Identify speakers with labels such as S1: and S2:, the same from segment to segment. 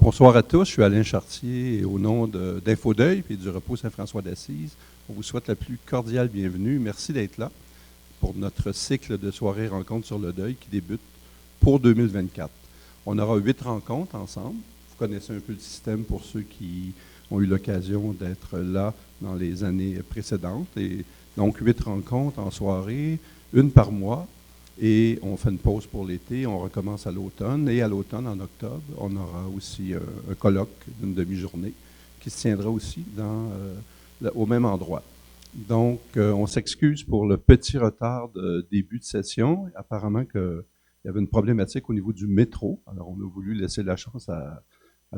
S1: Bonsoir à tous, je suis Alain Chartier et au nom d'Infodeuil et du Repos Saint-François d'Assise, on vous souhaite la plus cordiale bienvenue. Merci d'être là pour notre cycle de soirées rencontres sur le deuil qui débute pour 2024. On aura 8 rencontres ensemble. Vous connaissez un peu le système pour ceux qui ont eu l'occasion d'être là dans les années précédentes. Et donc 8 rencontres en soirée, une par mois. Et on fait une pause pour l'été, on recommence à l'automne. Et à l'automne, en octobre, on aura aussi un colloque d'une demi-journée qui se tiendra aussi au même endroit. Donc, on s'excuse pour le petit retard de début de session. Apparemment qu'il y avait une problématique au niveau du métro. Alors, on a voulu laisser la chance à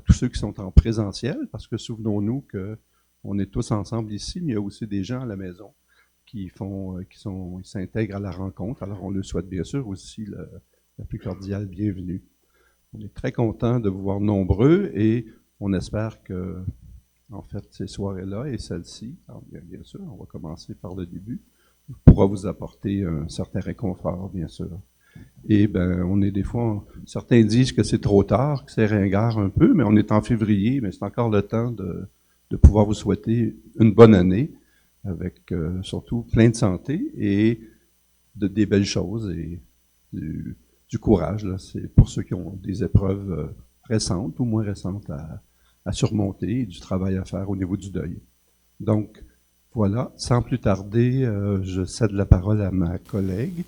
S1: tous ceux qui sont en présentiel, parce que souvenons-nous qu'on est tous ensemble ici, mais il y a aussi des gens à la maison qui s'intègrent à la rencontre. Alors, on leur souhaite bien sûr aussi la plus cordiale bienvenue. On est très content de vous voir nombreux et on espère que, en fait, ces soirées-là et celle-ci, bien sûr, on va commencer par le début, pourra vous apporter un certain réconfort, bien sûr. Et on est des fois, certains disent que c'est trop tard, que c'est ringard un peu, mais on est en février, mais c'est encore le temps de pouvoir vous souhaiter une bonne année, avec surtout plein de santé et des belles choses et du courage. Là. C'est pour ceux qui ont des épreuves récentes ou moins récentes à surmonter et du travail à faire au niveau du deuil. Donc, voilà, sans plus tarder, je cède la parole à ma collègue,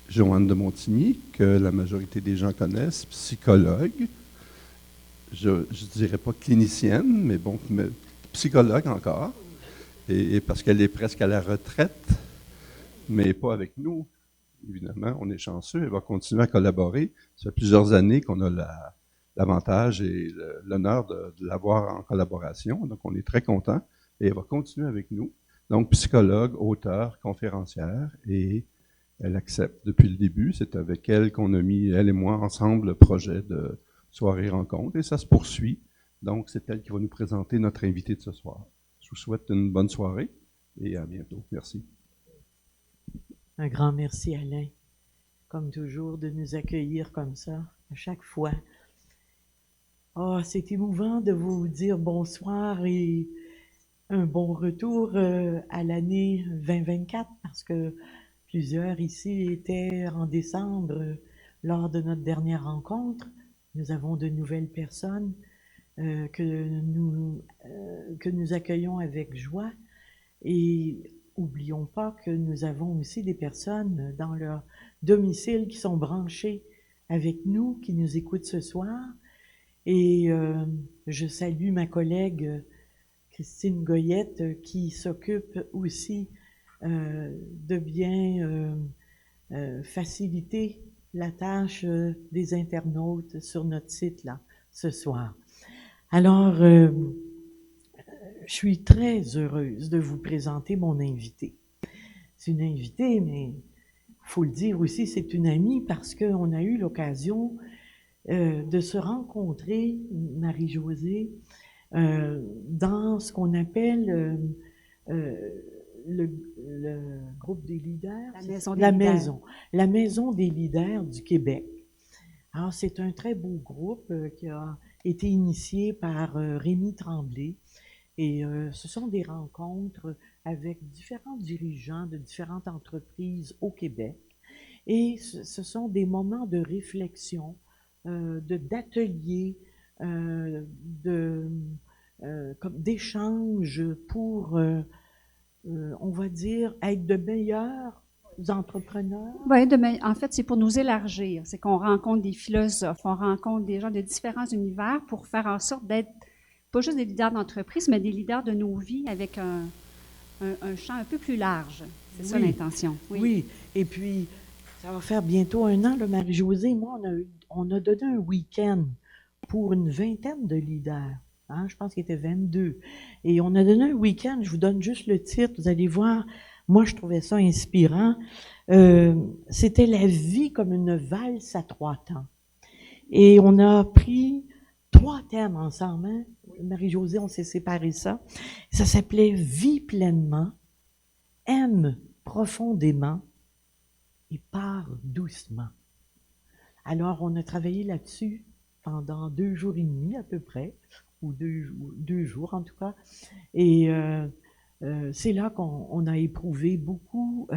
S1: Joanne de Montigny, que la majorité des gens connaissent, psychologue. Je ne dirais pas clinicienne, mais bon, psychologue encore. Et parce qu'elle est presque à la retraite, mais pas avec nous. Évidemment, on est chanceux, elle va continuer à collaborer. Ça fait plusieurs années qu'on a l'avantage et l'honneur de l'avoir en collaboration, donc on est très contents. Et elle va continuer avec nous. Donc, psychologue, auteure, conférencière, et elle accepte depuis le début. C'est avec elle qu'on a mis, elle et moi, ensemble, le projet de soirée rencontre, et ça se poursuit. Donc, c'est elle qui va nous présenter notre invité de ce soir. Je vous souhaite une bonne soirée et à bientôt. Merci.
S2: Un grand merci, Alain, comme toujours, de nous accueillir comme ça, à chaque fois. Oh, c'est émouvant de vous dire bonsoir et un bon retour à l'année 2024, parce que plusieurs ici étaient en décembre lors de notre dernière rencontre. Nous avons de nouvelles personnes que nous accueillons avec joie. Et oublions pas que nous avons aussi des personnes dans leur domicile qui sont branchées avec nous, qui nous écoutent ce soir. Et je salue ma collègue Christine Goyette qui s'occupe aussi de bien faciliter la tâche des internautes sur notre site là ce soir. Alors, je suis très heureuse de vous présenter mon invitée. C'est une invitée, mais il faut le dire aussi, c'est une amie parce qu'on a eu l'occasion de se rencontrer, Marie-Josée, dans ce qu'on appelle le groupe des leaders. La Maison des leaders du Québec. Alors, c'est un très beau groupe qui a été initié par Rémi Tremblay. Et ce sont des rencontres avec différents dirigeants de différentes entreprises au Québec. Et ce sont des moments de réflexion, d'ateliers, d'échanges pour, on va dire, être de meilleurs entrepreneurs.
S3: Oui, en fait, c'est pour nous élargir. C'est qu'on rencontre des philosophes, on rencontre des gens de différents univers pour faire en sorte d'être pas juste des leaders d'entreprise, mais des leaders de nos vies avec un champ un peu plus large. C'est ça l'intention.
S2: Oui, et puis, ça va faire bientôt 1 an, Marie-Josée et moi, on a donné un week-end pour une vingtaine de leaders. Hein, je pense qu'il était 22. Et on a donné un week-end, je vous donne juste le titre, vous allez voir, moi je trouvais ça inspirant. C'était la vie comme une valse à 3 temps. Et on a pris 3 thèmes ensemble, hein? Marie-Josée, on s'est séparé ça. Ça s'appelait « Vie pleinement »,« Aime profondément » et « Pars doucement ». Alors, on a travaillé là-dessus pendant 2 jours et demi à peu près, ou 2 jours en tout cas. Et c'est là qu'on a éprouvé beaucoup,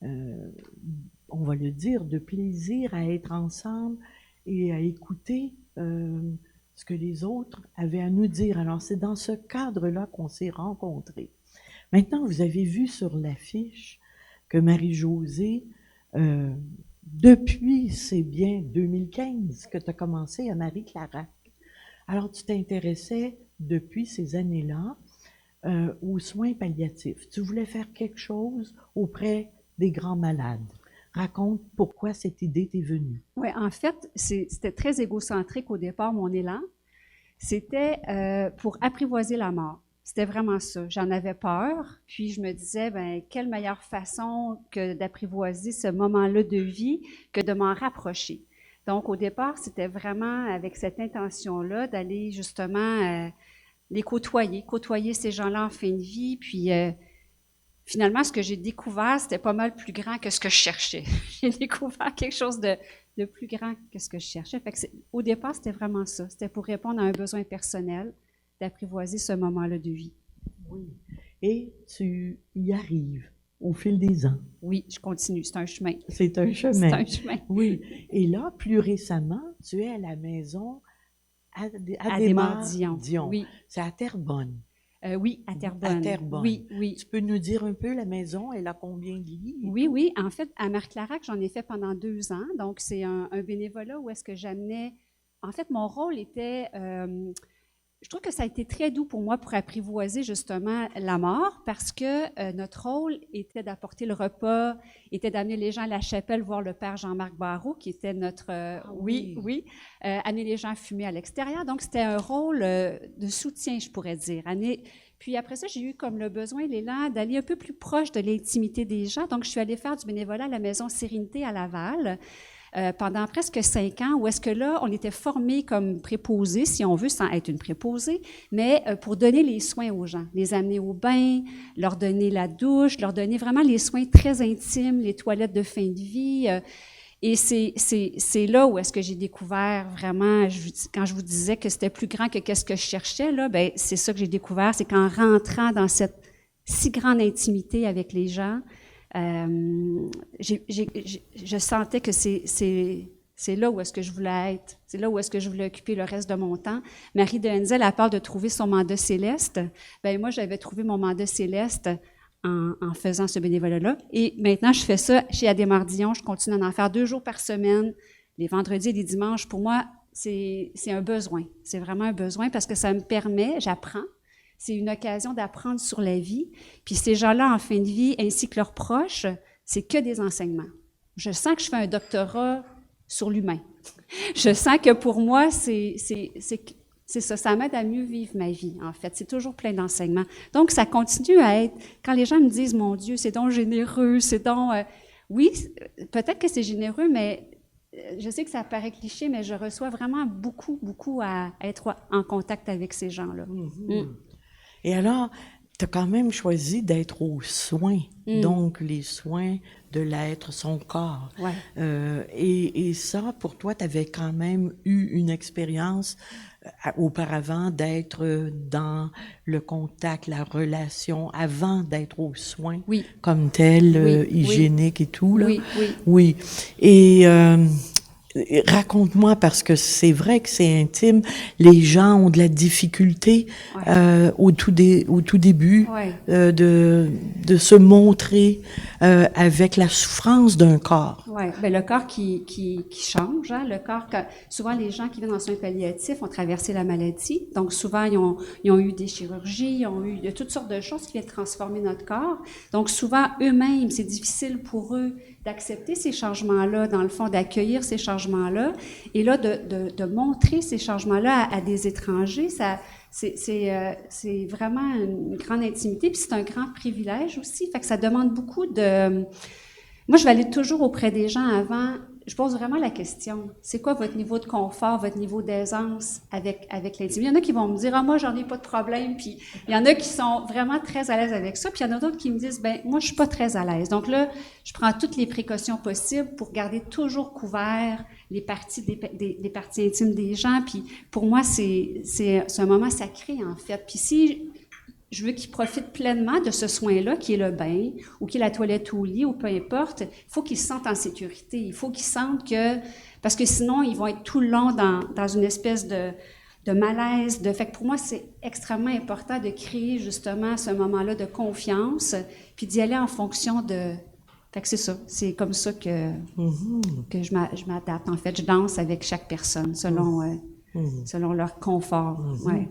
S2: on va le dire, de plaisir à être ensemble et à écouter ce que les autres avaient à nous dire. Alors c'est dans ce cadre-là qu'on s'est rencontrés. Maintenant, vous avez vu sur l'affiche que Marie-Josée, depuis, c'est bien 2015 que tu as commencé à Marie-Clarac. Alors, tu t'intéressais depuis ces années-là aux soins palliatifs. Tu voulais faire quelque chose auprès des grands malades. Raconte pourquoi cette idée t'est venue.
S3: Oui, en fait, c'était très égocentrique au départ, mon élan. C'était pour apprivoiser la mort. C'était vraiment ça. J'en avais peur, puis je me disais, ben quelle meilleure façon que d'apprivoiser ce moment-là de vie que de m'en rapprocher. Donc, au départ, c'était vraiment avec cette intention-là d'aller justement les côtoyer ces gens-là en fin de vie, puis finalement, ce que j'ai découvert, c'était pas mal plus grand que ce que je cherchais. J'ai découvert quelque chose de plus grand que ce que je cherchais. Fait que au départ, c'était vraiment ça. C'était pour répondre à un besoin personnel, d'apprivoiser ce moment-là de vie.
S2: Oui. Et tu y arrives au fil des ans.
S3: Oui, je continue. C'est un chemin.
S2: C'est un chemin.
S3: C'est un chemin.
S2: Oui. Et là, plus récemment, tu es à la maison
S3: Adhémar-Dion.
S2: Oui. C'est à Terrebonne.
S3: Oui, à Terrebonne.
S2: À Terrebonne.
S3: Oui, oui.
S2: Tu peux nous dire un peu la maison, elle a combien de lits?
S3: Oui, oui. En fait, à Marie-Clarac, j'en ai fait pendant 2 ans. Donc, c'est un bénévolat où est-ce que j'amenais... En fait, mon rôle était... je trouve que ça a été très doux pour moi pour apprivoiser justement la mort parce que notre rôle était d'apporter le repas, était d'amener les gens à la chapelle voir le père Jean-Marc Barrault qui était notre... amener les gens à fumer à l'extérieur. Donc, c'était un rôle de soutien, je pourrais dire. Puis après ça, j'ai eu comme le besoin, l'élan, d'aller un peu plus proche de l'intimité des gens. Donc, je suis allée faire du bénévolat à la Maison Sérénité à Laval. Pendant presque 5 ans, où est-ce que là, on était formés comme préposés, si on veut, sans être une préposée, mais pour donner les soins aux gens, les amener au bain, leur donner la douche, leur donner vraiment les soins très intimes, les toilettes de fin de vie. Et c'est là où est-ce que j'ai découvert vraiment, quand je vous disais que c'était plus grand que qu'est-ce que je cherchais, là, ben c'est ça que j'ai découvert, c'est qu'en rentrant dans cette si grande intimité avec les gens, je sentais que c'est là où est-ce que je voulais être, c'est là où est-ce que je voulais occuper le reste de mon temps. Marie de Henzel, elle parle de trouver son mandat céleste. Ben moi, j'avais trouvé mon mandat céleste en faisant ce bénévolat-là. Et maintenant, je fais ça chez Adhémar-Dion. Je continue à en faire 2 jours par semaine, les vendredis et les dimanches. Pour moi, c'est un besoin. C'est vraiment un besoin parce que ça me permet, j'apprends. C'est une occasion d'apprendre sur la vie. Puis ces gens-là, en fin de vie, ainsi que leurs proches, c'est que des enseignements. Je sens que je fais un doctorat sur l'humain. Je sens que pour moi, c'est ça m'aide à mieux vivre ma vie, en fait. C'est toujours plein d'enseignements. Donc, ça continue à être, quand les gens me disent, mon Dieu, c'est donc généreux, c'est donc... oui, peut-être que c'est généreux, mais je sais que ça paraît cliché, mais je reçois vraiment beaucoup, beaucoup à être en contact avec ces gens-là.
S2: Mm-hmm. Et alors, tu as quand même choisi d'être aux soins, donc les soins de l'être, son corps.
S3: Ouais.
S2: Et ça, pour toi, tu avais quand même eu une expérience auparavant d'être dans le contact, la relation, avant d'être aux soins comme tel, hygiénique et tout. Là. Oui. Et... raconte-moi, parce que c'est vrai que c'est intime, les gens ont de la difficulté au tout début de se montrer avec la souffrance d'un corps.
S3: Oui, bien le corps qui change, hein? Le corps souvent les gens qui viennent en soins palliatifs ont traversé la maladie, donc souvent ils ont eu des chirurgies, il y a toutes sortes de choses qui viennent transformer notre corps, donc souvent eux-mêmes, c'est difficile pour eux d'accepter ces changements-là, dans le fond, d'accueillir ces changements-là, et là, de montrer ces changements-là à des étrangers, c'est vraiment une grande intimité, puis c'est un grand privilège aussi, fait que ça demande beaucoup de... Moi, je vais aller toujours auprès des gens avant, je pose vraiment la question. C'est quoi votre niveau de confort, votre niveau d'aisance avec l'intimité? Il y en a qui vont me dire, moi, j'en ai pas de problème. Puis il y en a qui sont vraiment très à l'aise avec ça. Puis il y en a d'autres qui me disent, moi, je suis pas très à l'aise. Donc là, je prends toutes les précautions possibles pour garder toujours couvert les parties des parties intimes des gens. Puis pour moi, c'est un moment sacré, en fait. Puis si je veux qu'ils profitent pleinement de ce soin-là, qui est le bain, ou qui est la toilette ou le lit, ou peu importe, il faut qu'ils se sentent en sécurité. Il faut qu'ils sentent que... Parce que sinon, ils vont être tout le long dans une espèce de malaise. Fait que pour moi, c'est extrêmement important de créer justement ce moment-là de confiance, puis d'y aller en fonction de... Fait que c'est ça. C'est comme ça que je m'adapte. En fait, je danse avec chaque personne selon leur confort. Ouais.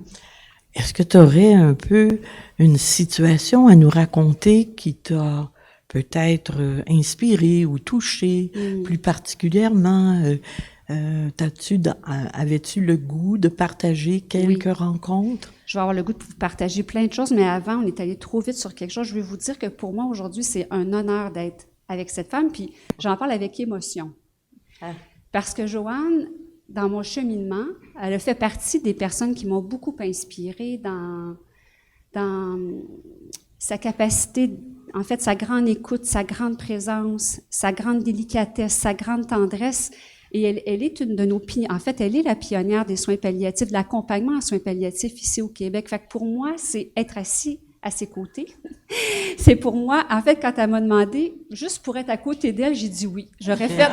S2: Est-ce que tu aurais un peu une situation à nous raconter qui t'a peut-être inspiré ou touché plus particulièrement? Avais-tu le goût de partager quelques rencontres?
S3: Je vais avoir le goût de vous partager plein de choses, mais avant, on est allé trop vite sur quelque chose. Je vais vous dire que pour moi, aujourd'hui, c'est un honneur d'être avec cette femme, puis j'en parle avec émotion. Parce que Joanne, dans mon cheminement, elle a fait partie des personnes qui m'ont beaucoup inspirée dans sa capacité, en fait, sa grande écoute, sa grande présence, sa grande délicatesse, sa grande tendresse. Et elle est une de nos en fait, elle est la pionnière des soins palliatifs, de l'accompagnement en soins palliatifs ici au Québec. Fait que pour moi, c'est être assis à ses côtés. C'est pour moi, en fait, quand elle m'a demandé, juste pour être à côté d'elle, j'ai dit oui. J'aurais fait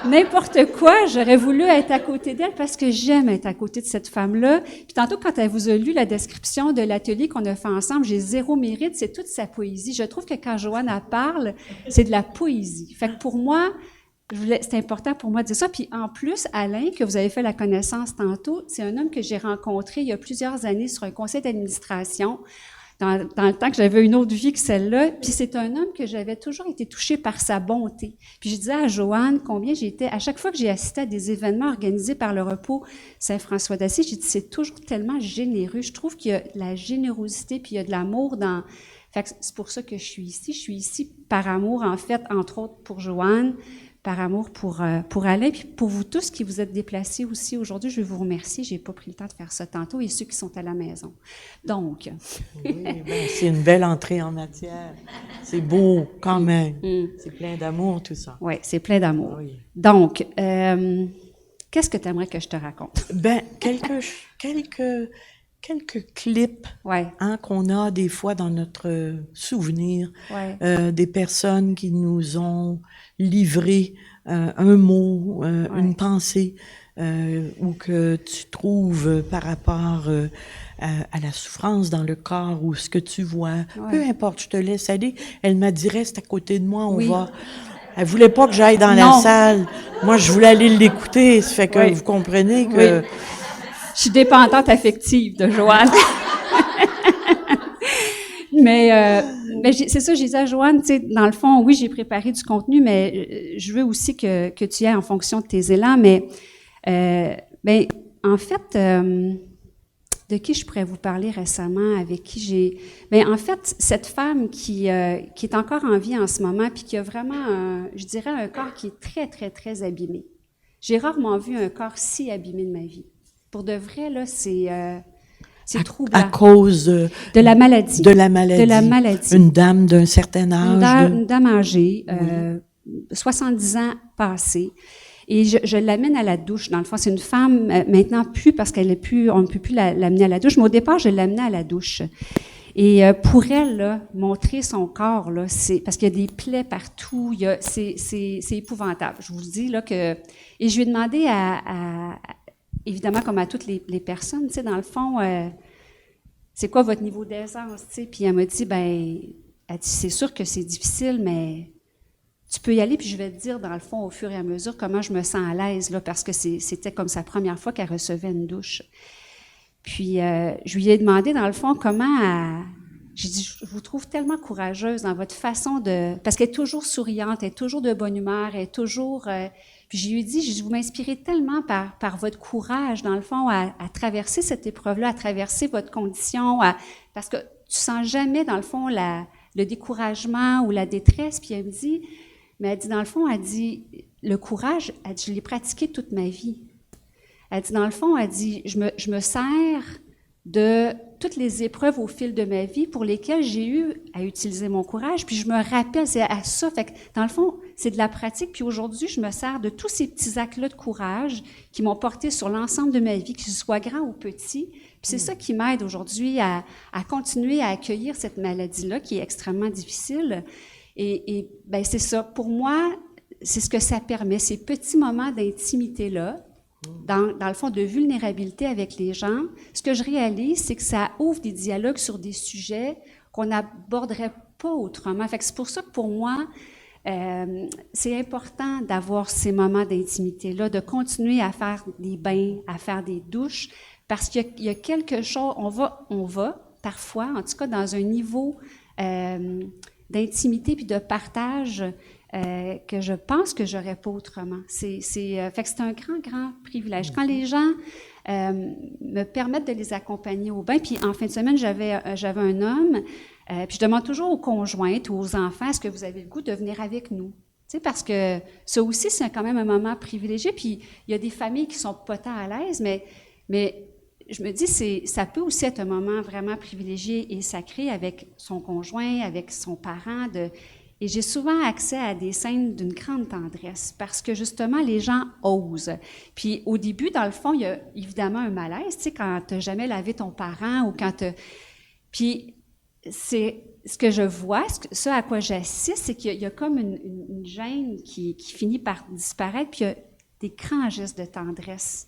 S3: n'importe quoi, j'aurais voulu être à côté d'elle parce que j'aime être à côté de cette femme-là. Puis tantôt, quand elle vous a lu la description de l'atelier qu'on a fait ensemble, j'ai zéro mérite, c'est toute sa poésie. Je trouve que quand Joanne parle, c'est de la poésie. Fait que pour moi, c'est important pour moi de dire ça. Puis en plus, Alain, que vous avez fait la connaissance tantôt, c'est un homme que j'ai rencontré il y a plusieurs années sur un conseil d'administration, dans le temps que j'avais une autre vie que celle-là. Puis c'est un homme que j'avais toujours été touchée par sa bonté. Puis je disais à Joanne combien j'étais, à chaque fois que j'ai assisté à des événements organisés par le repos Saint-François d'Assise, j'ai dit c'est toujours tellement généreux. Je trouve qu'il y a de la générosité puis il y a de l'amour dans... Fait que c'est pour ça que je suis ici. Je suis ici par amour, en fait, entre autres pour Joanne, par amour pour Alain, puis pour vous tous qui vous êtes déplacés aussi aujourd'hui, je vais vous remercier. J'ai pas pris le temps de faire ça tantôt, et ceux qui sont à la maison. Donc...
S2: Oui, c'est une belle entrée en matière. C'est beau, quand même. C'est plein d'amour, tout ça.
S3: Oui, c'est plein d'amour.
S2: Oui.
S3: Donc, qu'est-ce que tu aimerais que je te raconte?
S2: Quelques clips qu'on a des fois dans notre souvenir, des personnes qui nous ont livré un mot, une pensée, ou que tu trouves par rapport à la souffrance dans le corps ou ce que tu vois. Peu importe, je te laisse aller. Elle m'a dit, reste à côté de moi, on va... Elle voulait pas que j'aille dans la salle. Moi, je voulais aller l'écouter. Ça fait que vous comprenez que...
S3: Oui. Je suis dépendante affective de Joanne. mais c'est ça, je disais à Joanne, tu sais, dans le fond, oui, j'ai préparé du contenu, mais je veux aussi que tu y ailles en fonction de tes élans. Mais en fait, de qui je pourrais vous parler récemment, avec qui j'ai... en fait, cette femme qui est encore en vie en ce moment, puis qui a vraiment, je dirais, un corps qui est très, très, très abîmé. J'ai rarement vu un corps si abîmé de ma vie. Pour de vrai, là, c'est troublant.
S2: À cause
S3: de la maladie.
S2: De la maladie. Une dame d'un certain âge.
S3: Une dame âgée, 70 ans passés. Et je l'amène à la douche. Dans le fond, c'est une femme, maintenant plus, parce on ne peut plus l'amener à la douche, mais au départ, je l'amenais à la douche. Et pour elle, là, montrer son corps, là, parce qu'il y a des plaies partout, c'est épouvantable. Je vous le dis, là, que... Et je lui ai demandé évidemment, comme à toutes les personnes, tu sais, dans le fond, c'est quoi votre niveau d'aisance, tu sais? Puis elle m'a dit, elle dit, c'est sûr que c'est difficile, mais tu peux y aller, puis je vais te dire, dans le fond, au fur et à mesure, comment je me sens à l'aise, là, parce que c'était comme sa première fois qu'elle recevait une douche. Puis, je lui ai demandé, dans le fond, j'ai dit, je vous trouve tellement courageuse dans votre façon de... Parce qu'elle est toujours souriante, elle est toujours de bonne humeur, elle est toujours... Puis je lui ai dit, vous m'inspirez tellement par votre courage, dans le fond, à traverser cette épreuve-là, à traverser votre condition, parce que tu sens jamais, dans le fond, le découragement ou la détresse. Puis elle me dit, mais elle dit, dans le fond, elle dit, le courage, elle dit, je l'ai pratiqué toute ma vie. Elle dit, dans le fond, elle dit, je me sers de toutes les épreuves au fil de ma vie pour lesquelles j'ai eu à utiliser mon courage, puis je me rappelle, c'est à ça, fait que dans le fond, c'est de la pratique, puis aujourd'hui, je me sers de tous ces petits actes-là de courage qui m'ont porté sur l'ensemble de ma vie, que ce soit grand ou petit, puis c'est ça qui m'aide aujourd'hui à continuer à accueillir cette maladie-là qui est extrêmement difficile, et ben c'est ça, pour moi, c'est ce que ça permet, ces petits moments d'intimité-là, dans le fond, de vulnérabilité avec les gens. Ce que je réalise, c'est que ça ouvre des dialogues sur des sujets qu'on n'aborderait pas autrement. Fait que c'est pour ça que pour moi, c'est important d'avoir ces moments d'intimité-là, de continuer à faire des bains, à faire des douches, parce qu'il y a quelque chose, on va parfois, en tout cas dans un niveau d'intimité puis de partage que je pense que j'aurais pas autrement. Fait que c'est un grand privilège. Quand les gens me permettent de les accompagner au bain, puis en fin de semaine, j'avais un homme, puis je demande toujours aux conjointes ou aux enfants, est-ce que vous avez le goût de venir avec nous? Tu sais, parce que ça aussi, c'est quand même un moment privilégié, puis il y a des familles qui sont pas tant à l'aise, mais je me dis, ça peut aussi être un moment vraiment privilégié et sacré avec son conjoint, avec son parent, et j'ai souvent accès à des scènes d'une grande tendresse parce que justement, les gens osent. Puis au début, dans le fond, il y a évidemment un malaise, tu sais, quand tu n'as jamais lavé ton parent ou quand tu... Puis c'est ce que je vois, ce à quoi j'assiste, c'est qu'il y a comme une gêne qui finit par disparaître, puis il y a des grands gestes de tendresse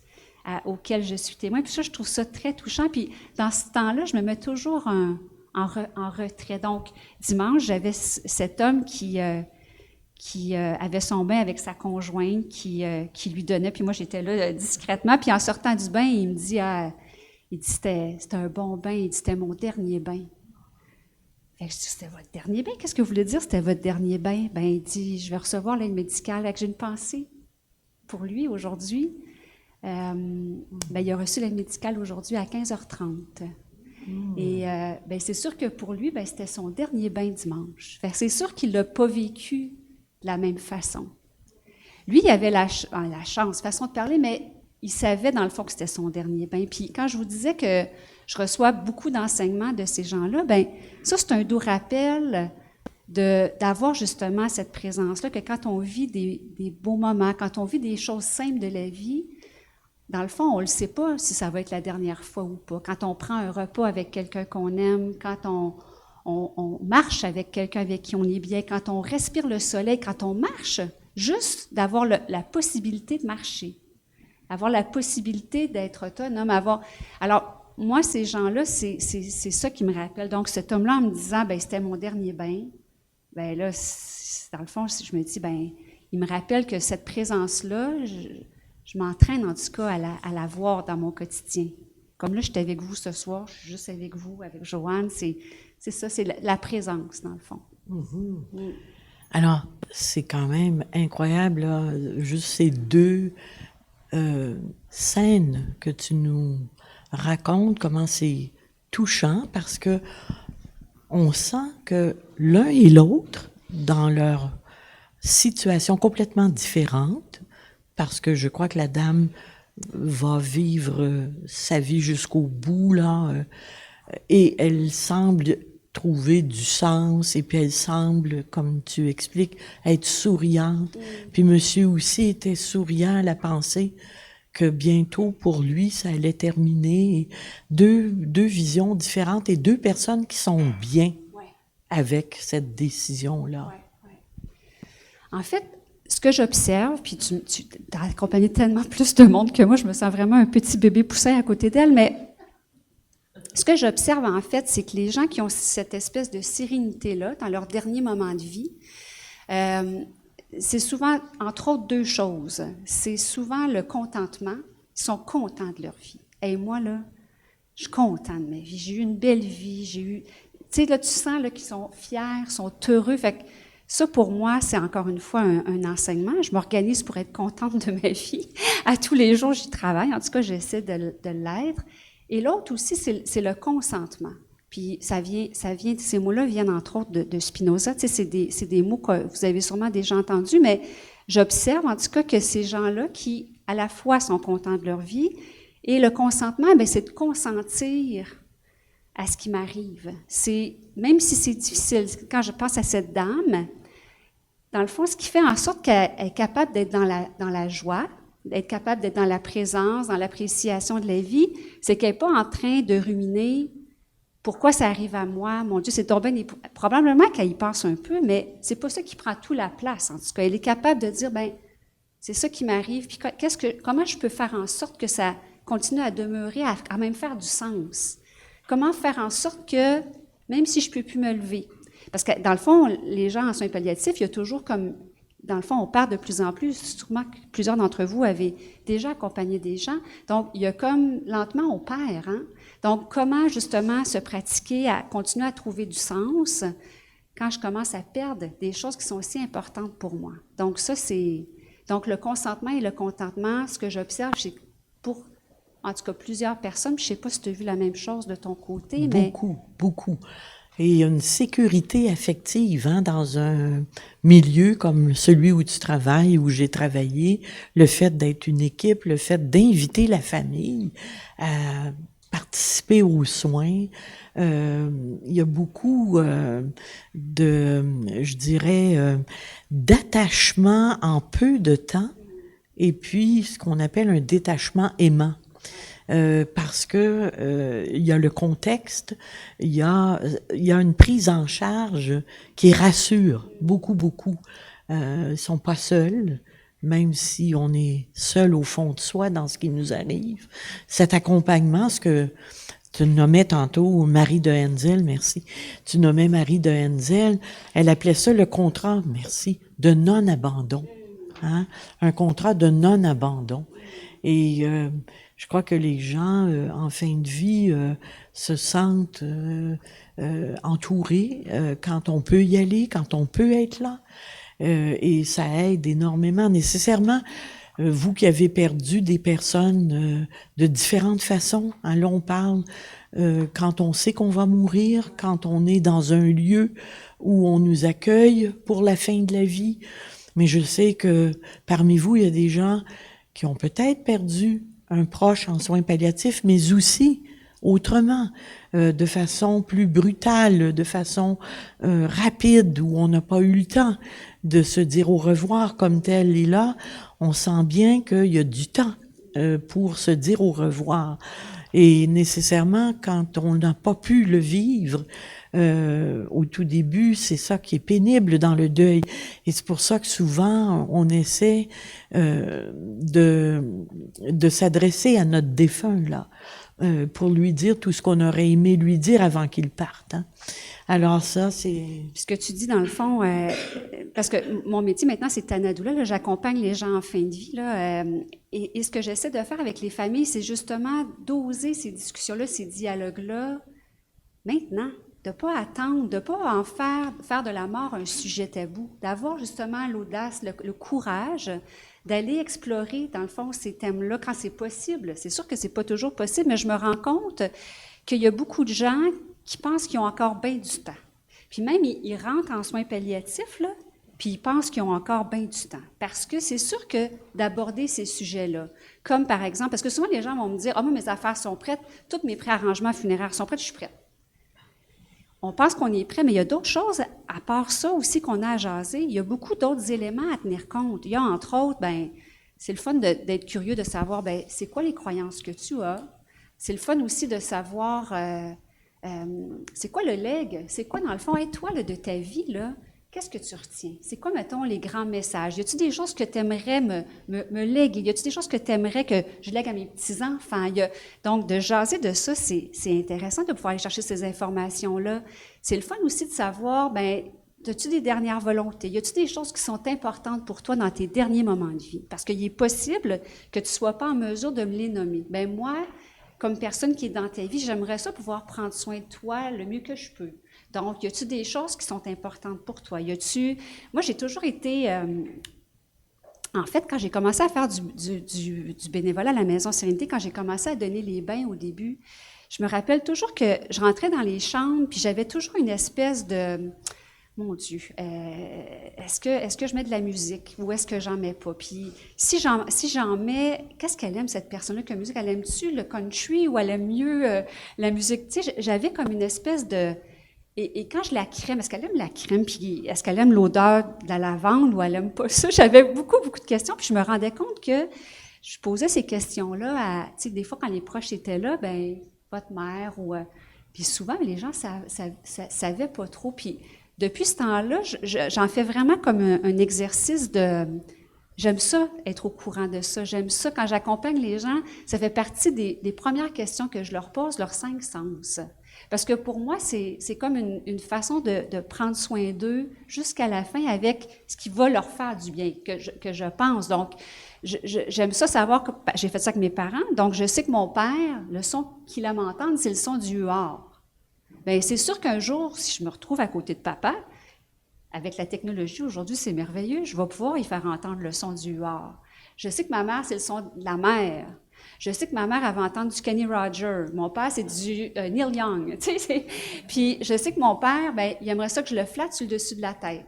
S3: auxquels je suis témoin. Puis ça, je trouve ça très touchant. Puis dans ce temps-là, je me mets toujours en retrait. Donc, dimanche, j'avais cet homme qui avait son bain avec sa conjointe, qui lui donnait, puis moi, j'étais là discrètement, puis en sortant du bain, il me dit, c'était un bon bain, il dit, c'était mon dernier bain. Fait que je dis, c'était votre dernier bain? Qu'est-ce que vous voulez dire, c'était votre dernier bain? Ben, il dit, je vais recevoir l'aide médicale. Fait que j'ai une pensée pour lui aujourd'hui. Ben, il a reçu l'aide médicale aujourd'hui à 15h30. Et ben, c'est sûr que pour lui, ben, c'était son dernier bain dimanche. Fait que c'est sûr qu'il ne l'a pas vécu de la même façon. Lui, il avait la chance, façon de parler, mais il savait dans le fond que c'était son dernier bain. Puis quand je vous disais que je reçois beaucoup d'enseignements de ces gens-là, ben ça, c'est un doux rappel d'avoir justement cette présence-là, que quand on vit des beaux moments, quand on vit des choses simples de la vie, dans le fond, on ne le sait pas si ça va être la dernière fois ou pas. Quand on prend un repas avec quelqu'un qu'on aime, quand on marche avec quelqu'un avec qui on est bien, quand on respire le soleil, quand on marche, juste d'avoir la possibilité de marcher, avoir la possibilité d'être autonome, Alors, moi, ces gens-là, c'est ça qui me rappelle. Donc, cet homme-là, en me disant, ben c'était mon dernier bain, ben là, dans le fond, je me dis, ben il me rappelle que cette présence-là, je m'entraîne en tout cas à la voir dans mon quotidien. Comme là, je suis avec vous ce soir, je suis juste avec vous, avec Joanne, c'est ça, c'est la présence, dans le fond.
S2: Mm-hmm. Alors, c'est quand même incroyable, là, juste ces deux scènes que tu nous racontes, comment c'est touchant, parce que on sent que l'un et l'autre, dans leur situation complètement différente, parce que je crois que la dame va vivre sa vie jusqu'au bout, là, et elle semble trouver du sens, et puis elle semble, comme tu expliques, être souriante. Puis monsieur aussi était souriant à la pensée que bientôt, pour lui, ça allait terminer. Deux visions différentes et deux personnes qui sont bien avec cette décision-là.
S3: En fait, ce que j'observe, puis tu as accompagné tellement plus de monde que moi, je me sens vraiment un petit bébé poussin à côté d'elle, mais ce que j'observe, en fait, c'est que les gens qui ont cette espèce de sérénité-là dans leur dernier moment de vie, c'est souvent, entre autres, deux choses. C'est souvent le contentement. Ils sont contents de leur vie. Et moi, là, je suis content de ma vie. J'ai eu une belle vie. Tu sais, là, tu sens là, qu'ils sont fiers, sont heureux. Fait que ça, pour moi, c'est encore une fois un enseignement. Je m'organise pour être contente de ma vie. À tous les jours, j'y travaille. En tout cas, j'essaie de l'être. Et l'autre aussi, c'est le consentement. Puis ces mots-là viennent entre autres de Spinoza. Tu sais, c'est des mots que vous avez sûrement déjà entendus, mais j'observe en tout cas que ces gens-là qui, à la fois, sont contents de leur vie, et le consentement, bien, c'est de consentir à ce qui m'arrive. C'est, même si c'est difficile, quand je pense à cette dame, dans le fond, ce qui fait en sorte qu'elle est capable d'être dans la joie, d'être capable d'être dans la présence, dans l'appréciation de la vie, c'est qu'elle n'est pas en train de ruminer pourquoi ça arrive à moi, mon Dieu, c'est tombé. Probablement qu'elle y pense un peu, mais c'est pas ça qui prend toute la place. En tout cas, elle est capable de dire, ben, c'est ça qui m'arrive, puis comment je peux faire en sorte que ça continue à demeurer, à même faire du sens? Comment faire en sorte que, même si je ne peux plus me lever, parce que dans le fond, les gens en soins palliatifs, il y a toujours comme, dans le fond, on perd de plus en plus, sûrement que plusieurs d'entre vous avez déjà accompagné des gens, donc il y a comme, lentement, on perd, hein? Donc, comment justement se pratiquer à continuer à trouver du sens quand je commence à perdre des choses qui sont aussi importantes pour moi? Donc, ça, c'est, donc le consentement et le contentement, ce que j'observe, c'est pour, en tout cas, plusieurs personnes, je ne sais pas si tu as vu la même chose de ton côté, mais...
S2: Beaucoup. Et il y a une sécurité affective hein, dans un milieu comme celui où tu travailles, où j'ai travaillé, le fait d'être une équipe, le fait d'inviter la famille à participer aux soins. Il y a beaucoup je dirais, d'attachement en peu de temps et puis ce qu'on appelle un détachement aimant. Parce que il y a le contexte, il y a une prise en charge qui rassure beaucoup. Ils sont pas seuls, même si on est seul au fond de soi dans ce qui nous arrive. Cet accompagnement, ce que tu nommais tantôt Marie de Henzel, merci. Tu nommais Marie de Henzel, elle appelait ça le contrat, merci, de non-abandon. Hein? Un contrat de non-abandon. Et je crois que les gens, en fin de vie, se sentent entourés quand on peut y aller, quand on peut être là. Et ça aide énormément. Nécessairement, vous qui avez perdu des personnes de différentes façons, hein, là on parle quand on sait qu'on va mourir, quand on est dans un lieu où on nous accueille pour la fin de la vie. Mais je sais que parmi vous, il y a des gens qui ont peut-être perdu un proche en soins palliatifs, mais aussi autrement, de façon plus brutale, de façon rapide, où on n'a pas eu le temps de se dire au revoir comme tel. Et là, on sent bien qu'il y a du temps pour se dire au revoir. Et nécessairement, quand on n'a pas pu le vivre, au tout début, c'est ça qui est pénible dans le deuil. Et c'est pour ça que souvent, on essaie de s'adresser à notre défunt, là, pour lui dire tout ce qu'on aurait aimé lui dire avant qu'il parte. Hein. Alors ça, c'est...
S3: Ce que tu dis, dans le fond, parce que mon métier maintenant, c'est Tanadoula, là, j'accompagne les gens en fin de vie, là, et ce que j'essaie de faire avec les familles, c'est justement d'oser ces discussions-là, ces dialogues-là, maintenant. De ne pas attendre, de ne pas en faire de la mort un sujet tabou, d'avoir justement l'audace, le courage d'aller explorer, dans le fond, ces thèmes-là quand c'est possible. C'est sûr que ce n'est pas toujours possible, mais je me rends compte qu'il y a beaucoup de gens qui pensent qu'ils ont encore bien du temps. Puis même, ils rentrent en soins palliatifs, là, puis ils pensent qu'ils ont encore bien du temps. Parce que c'est sûr que d'aborder ces sujets-là, comme par exemple, parce que souvent les gens vont me dire « Ah, moi, mes affaires sont prêtes, tous mes préarrangements funéraires sont prêts, je suis prête. » On pense qu'on est prêt, mais il y a d'autres choses, à part ça aussi, qu'on a à jaser. Il y a beaucoup d'autres éléments à tenir compte. Il y a, entre autres, ben, c'est le fun d'être curieux de savoir, ben, c'est quoi les croyances que tu as. C'est le fun aussi de savoir, c'est quoi le legs? C'est quoi, dans le fond, toi, là, de ta vie, là? Qu'est-ce que tu retiens? C'est quoi, mettons, les grands messages? Y a-t-il des choses que tu aimerais me léguer? Y a-t-il des choses que tu aimerais que je lègue à mes petits-enfants? Donc, de jaser de ça, c'est intéressant de pouvoir aller chercher ces informations-là. C'est le fun aussi de savoir, bien, as-tu des dernières volontés? Y a-t-il des choses qui sont importantes pour toi dans tes derniers moments de vie? Parce qu'il est possible que tu ne sois pas en mesure de me les nommer. Bien, moi, comme personne qui est dans ta vie, j'aimerais ça pouvoir prendre soin de toi le mieux que je peux. Donc, y a-t-il des choses qui sont importantes pour toi? Moi, j'ai toujours été... en fait, quand j'ai commencé à faire du bénévolat à la Maison Sérénité, quand j'ai commencé à donner les bains au début, je me rappelle toujours que je rentrais dans les chambres, puis j'avais toujours une espèce de... mon Dieu, est-ce que je mets de la musique ou est-ce que j'en mets pas? Puis si j'en mets, qu'est-ce qu'elle aime, cette personne-là, comme musique? Elle aime-tu le country ou elle aime mieux la musique? Tu sais, j'avais comme une espèce de... Et quand je la crème, est-ce qu'elle aime la crème? Puis est-ce qu'elle aime l'odeur de la lavande ou elle aime pas ça? J'avais beaucoup de questions. Puis je me rendais compte que je posais ces questions-là à... Tu sais, des fois, quand les proches étaient là, ben votre mère ou... puis souvent, les gens savaient pas trop. Puis depuis ce temps-là, j'en fais vraiment comme un exercice de... J'aime ça, être au courant de ça. J'aime ça. Quand j'accompagne les gens, ça fait partie des premières questions que je leur pose, leurs 5 sens. Parce que pour moi, c'est comme une façon de prendre soin d'eux jusqu'à la fin avec ce qui va leur faire du bien, que je pense. Donc, j'aime ça savoir que... J'ai fait ça avec mes parents, donc je sais que mon père, le son qu'il aime entendre, c'est le son du huard. Bien, c'est sûr qu'un jour, si je me retrouve à côté de papa, avec la technologie aujourd'hui, c'est merveilleux, je vais pouvoir y faire entendre le son du huard. Je sais que ma mère, c'est le son de la mer. Je sais que ma mère avait entendu du Kenny Rogers. Mon père, c'est du Neil Young. Tu sais, puis je sais que mon père, ben, il aimerait ça que je le flatte sur le dessus de la tête.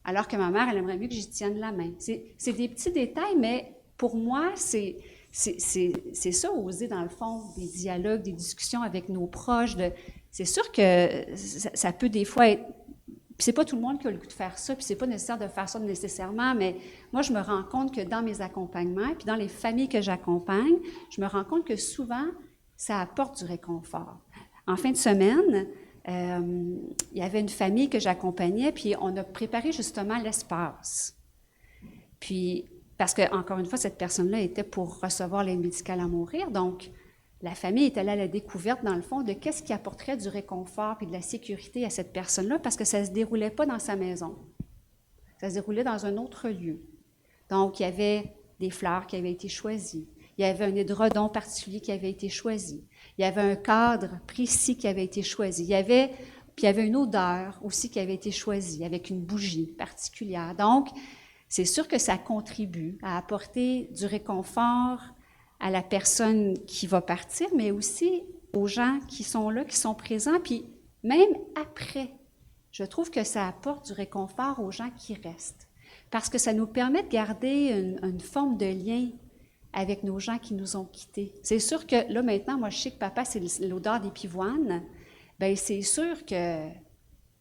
S3: Alors que ma mère, elle aimerait mieux que j'y tienne la main. C'est des petits détails, mais pour moi, c'est ça, oser, dans le fond, des dialogues, des discussions avec nos proches. C'est sûr que ça peut des fois être... Puis c'est pas tout le monde qui a le goût de faire ça, puis c'est pas nécessaire de faire ça nécessairement, mais moi, je me rends compte que dans mes accompagnements, puis dans les familles que j'accompagne, je me rends compte que souvent, ça apporte du réconfort. En fin de semaine, il y avait une famille que j'accompagnais, puis on a préparé justement l'espace. Puis, parce que, encore une fois, cette personne-là était pour recevoir l'aide médicale à mourir, donc la famille est allée à la découverte, dans le fond, de qu'est-ce qui apporterait du réconfort et de la sécurité à cette personne-là, parce que ça ne se déroulait pas dans sa maison. Ça se déroulait dans un autre lieu. Donc, il y avait des fleurs qui avaient été choisies. Il y avait un édredon particulier qui avait été choisi. Il y avait un cadre précis qui avait été choisi. Puis il y avait une odeur aussi qui avait été choisie, avec une bougie particulière. Donc, c'est sûr que ça contribue à apporter du réconfort à la personne qui va partir, mais aussi aux gens qui sont là, qui sont présents, puis même après, je trouve que ça apporte du réconfort aux gens qui restent, parce que ça nous permet de garder une forme de lien avec nos gens qui nous ont quittés. C'est sûr que là, maintenant, moi, je sais que papa, c'est l'odeur des pivoines. Bien, c'est sûr que